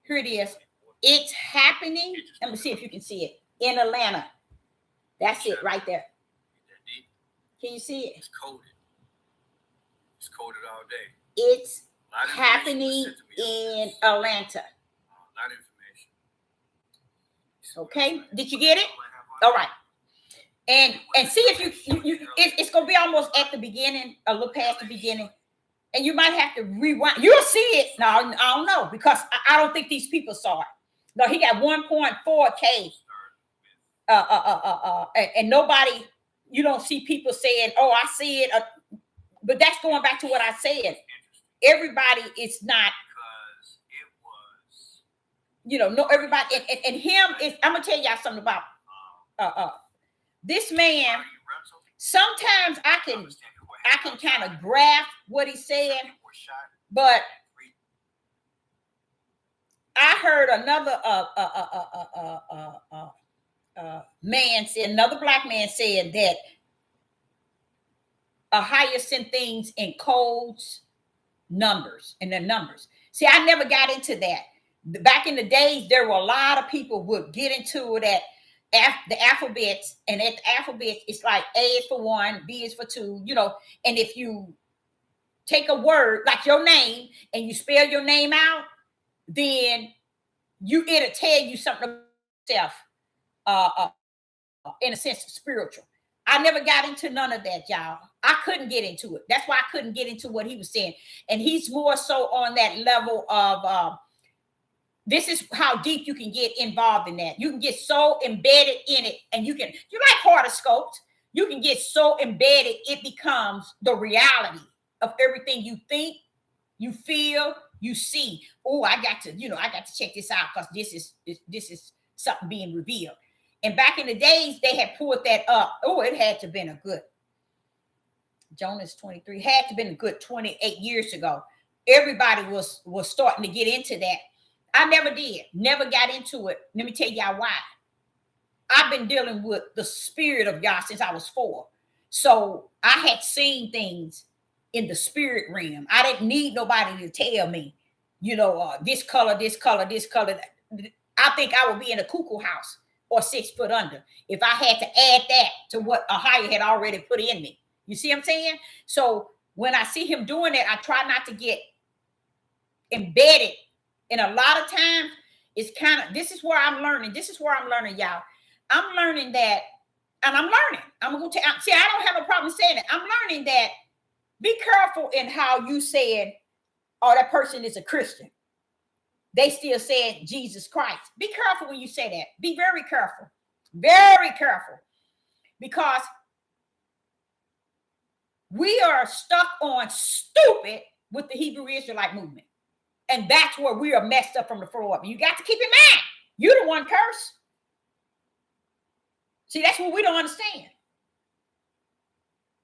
Speaker 1: Here it is. It's happening. Let me see if you can see it. In Atlanta. That's it right there. Can you see it?
Speaker 2: It's coded. It's coded all day.
Speaker 1: It's happening in Atlanta.
Speaker 2: A lot of information.
Speaker 1: Okay, did you get it? All right. And see if it's gonna be almost at the beginning, a little past the beginning, and you might have to rewind. You'll see it. No, I don't know, because I don't think these people saw it. No, he got 1.4K. And nobody, you don't see people saying, "Oh, I see it," but that's going back to what I said. Everybody is not,
Speaker 2: Because it was,
Speaker 1: you know, no, everybody, and him is. I'm gonna tell y'all something about this man. Sometimes I can kind of grasp what he's saying, but I heard another man say, another black man said that Ahia sent things in codes, numbers, and the numbers. See, I never got into that. Back in the days, there were a lot of people would get into it at the alphabets, and at the alphabet, it's like A is for 1, B is for 2, you know. And if you take a word like your name and you spell your name out, then it'll tell you something about yourself, in a sense, spiritual. I never got into none of that, y'all. I couldn't get into it. That's why I couldn't get into what he was saying. And he's more so on that level of this is how deep you can get involved in that. You can get so embedded in it, and you like horoscopes. You can get so embedded, it becomes the reality of everything you think, you feel, you see. Oh, I got to check this out, because this is something being revealed. And back in the days, they had pulled that up. Oh, it had to have been a good, Jonas 23, had to have been a good 28 years ago. Everybody was starting to get into that. I never did. Never got into it. Let me tell y'all why. I've been dealing with the spirit of y'all since I was 4. So I had seen things in the spirit realm. I didn't need nobody to tell me, this color, this color, this color. I think I would be in a cuckoo house or 6 foot under if I had to add that to what Ahia had already put in me. You see what I'm saying? So when I see him doing it, I try not to get embedded. And a lot of times it's this is where I'm learning. This is where I'm learning, y'all. I'm learning that, and I'm learning. I'm going to see, I don't have a problem saying it. I'm learning that be careful in how you said, oh, that person is a Christian. They still said Jesus Christ. Be careful when you say that. Be very careful. Very careful. Because we are stuck on stupid with the Hebrew Israelite movement. And that's where we are messed up from the floor up. You got to keep in mind, you're the one cursed. See, that's what we don't understand.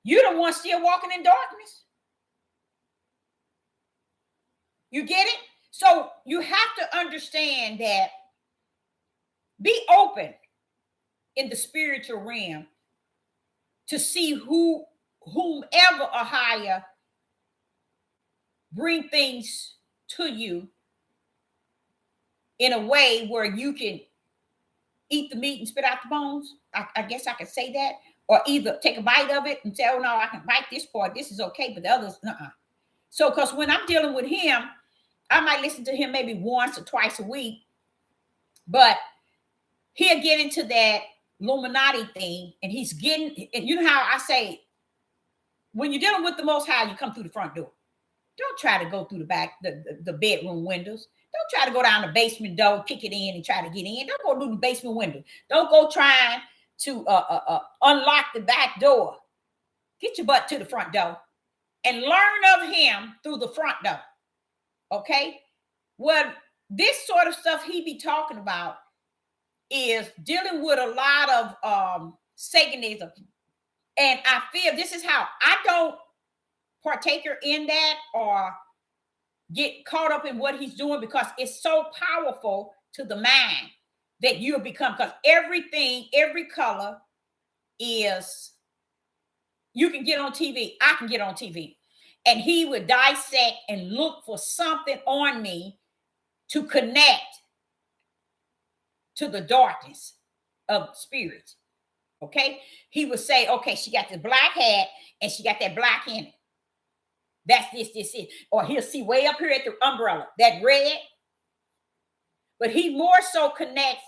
Speaker 1: You're the one still walking in darkness. You get it? So you have to understand that be open in the spiritual realm to see whomever Ahia bring things to you in a way where you can eat the meat and spit out the bones. I guess I could say that. Or either take a bite of it and say, oh, no, I can bite this part. This is okay, but the others, So, because when I'm dealing with him, I might listen to him maybe once or twice a week, but he'll get into that Illuminati thing, and he's getting, and you know how I say, when you're dealing with the Most High, you come through the front door. Don't try to go through the back, the bedroom windows. Don't try to go down the basement door, kick it in and try to get in. Don't go through the basement window. Don't go trying to unlock the back door. Get your butt to the front door and learn of him through the front door. Okay? Well, this sort of stuff he be talking about is dealing with a lot of Satanism. And I feel this is how I don't partaker in that or get caught up in what he's doing, because it's so powerful to the mind that you'll become, because everything, every color is, you can get on TV. I can get on TV. And he would dissect and look for something on me to connect to the darkness of spirits. Okay? He would say, okay, she got the black hat and she got that black in it. That's this. Or he'll see way up here at the umbrella, that red. But he more so connects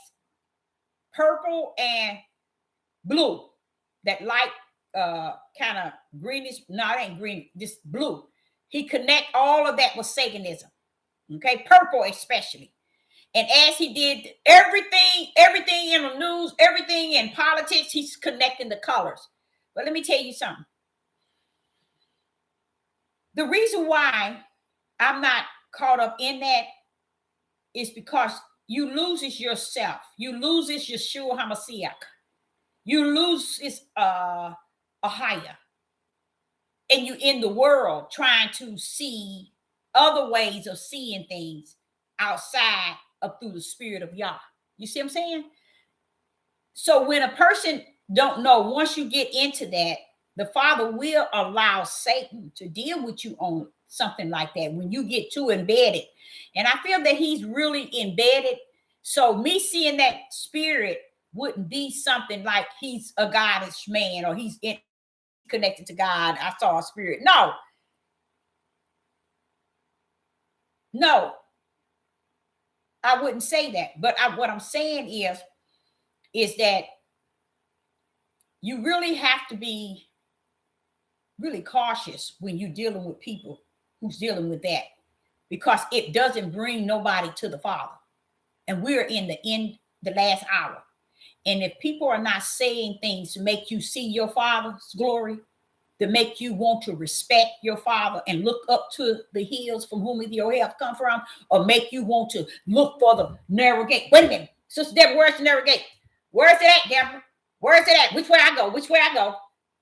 Speaker 1: purple and blue, that light kind of greenish. No, it ain't green, this blue. He connect all of that with Satanism. Okay, purple especially. And as he did everything in the news, everything in politics, he's connecting the colors. But let me tell you something. The reason why I'm not caught up in that is because you loses yourself. You loses Yeshua HaMashiach. You lose a higher. And you in the world trying to see other ways of seeing things outside of through the spirit of Yah. You see what I'm saying? So when a person don't know, once you get into that, the Father will allow Satan to deal with you on something like that when you get too embedded. And I feel that he's really embedded. So me seeing that spirit wouldn't be something like he's a godless man or he's connected to God. I saw a spirit. No, I wouldn't say that. But what I'm saying is that you really have to be really cautious when you're dealing with people who's dealing with that, because it doesn't bring nobody to the Father. And we're in the last hour. And if people are not saying things to make you see your Father's glory, to make you want to respect your Father and look up to the hills from whom your help come from, or make you want to look for the narrow gate. Wait a minute, Sister Deborah, where's the narrow gate? Where's it at, Deborah? Where's it at? Which way I go? Which way I go?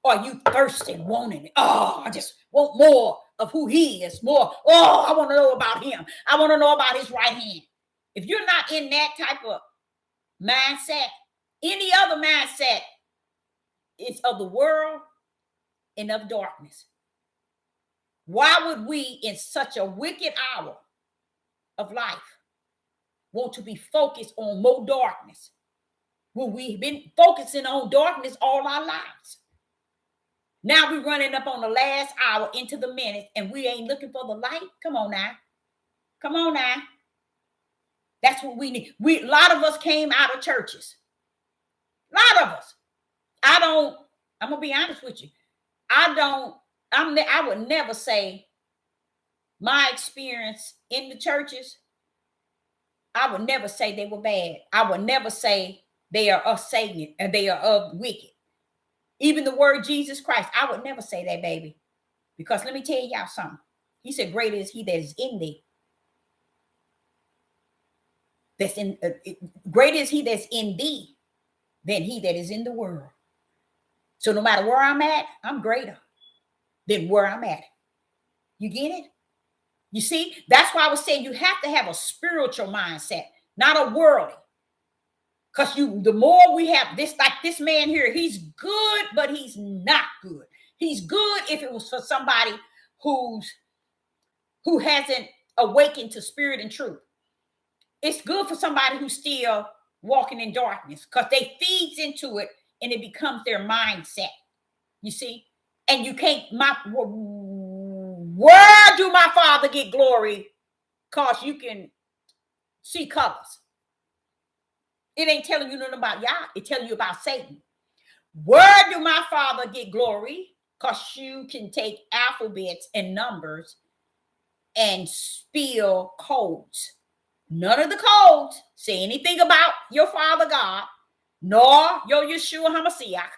Speaker 1: Or you thirsting, wanting it? Oh, I just want more of who he is. More. Oh, I want to know about him. I want to know about his right hand. If you're not in that type of mindset, any other mindset is of the world and of darkness. Why would we, in such a wicked hour of life, want to be focused on more darkness when we've been focusing on darkness all our lives? Now we're running up on the last hour into the minute and we ain't looking for the light. Come on now. Come on now. That's what we need. A lot of us came out of churches. A lot of us. I'm going to be honest with you. I would never say my experience in the churches, I would never say they were bad. I would never say they are of Satan and they are of wicked. Even the word Jesus Christ, I would never say that, baby. Because let me tell y'all something. He said, greater is he that is in thee. Greater is he that's in thee than he that is in the world. So no matter where I'm at, I'm greater than where I'm at. You get it? You see, that's why I was saying you have to have a spiritual mindset, not a worldly. Because the more we have this, like this man here, he's good, but he's not good. He's good if it was for somebody who hasn't awakened to spirit and truth. It's good for somebody who's still walking in darkness because they feeds into it and it becomes their mindset. You see? And you can't, where do my Father get glory? Because you can see colors. It ain't telling you nothing about Yah. It's telling you about Satan. Where do my Father get glory? Because you can take alphabets and numbers and spill codes. None of the codes say anything about your Father God, nor your Yeshua HaMashiach.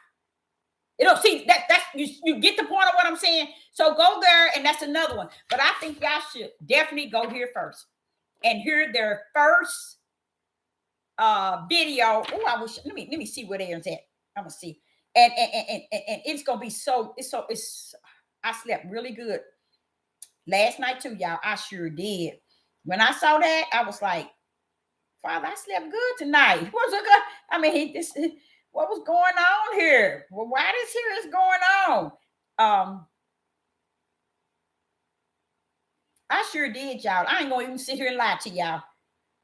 Speaker 1: You know, see, that's you get the point of what I'm saying. So go there, and that's another one. But I think y'all should definitely go here first and hear their first video. Oh, I wish. Let me see where they're at. I'm gonna see, and it's gonna be it's. I slept really good last night too, y'all. I sure did. When I saw that, I was like, Father, I slept good tonight. What was good? I mean, what was going on here? Well, why this here is going on? I sure did, y'all. I ain't gonna even sit here and lie to y'all.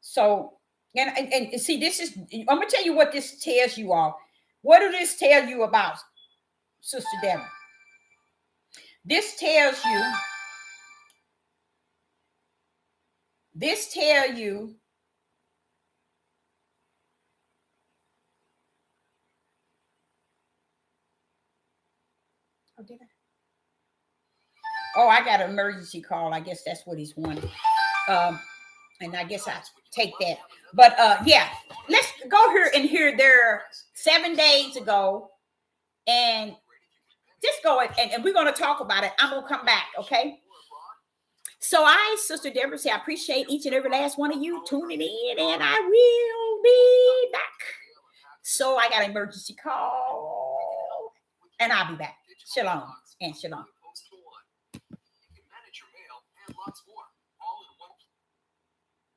Speaker 1: So, and see, this is, I'm gonna tell you what this tells you all. What does this tell you about, Sister Deborah? This tells you This tell you oh, did I? Oh, I got an emergency call. I guess that's what he's wanting. And I guess I take that. But yeah, let's go here and hear their 7 days ago. And just go and we're going to talk about it. I'm going to come back, okay? So Sister Deborah, say I appreciate each and every last one of you tuning in, and I will be back. So I got an emergency call, and I'll be back. Shalom and shalom.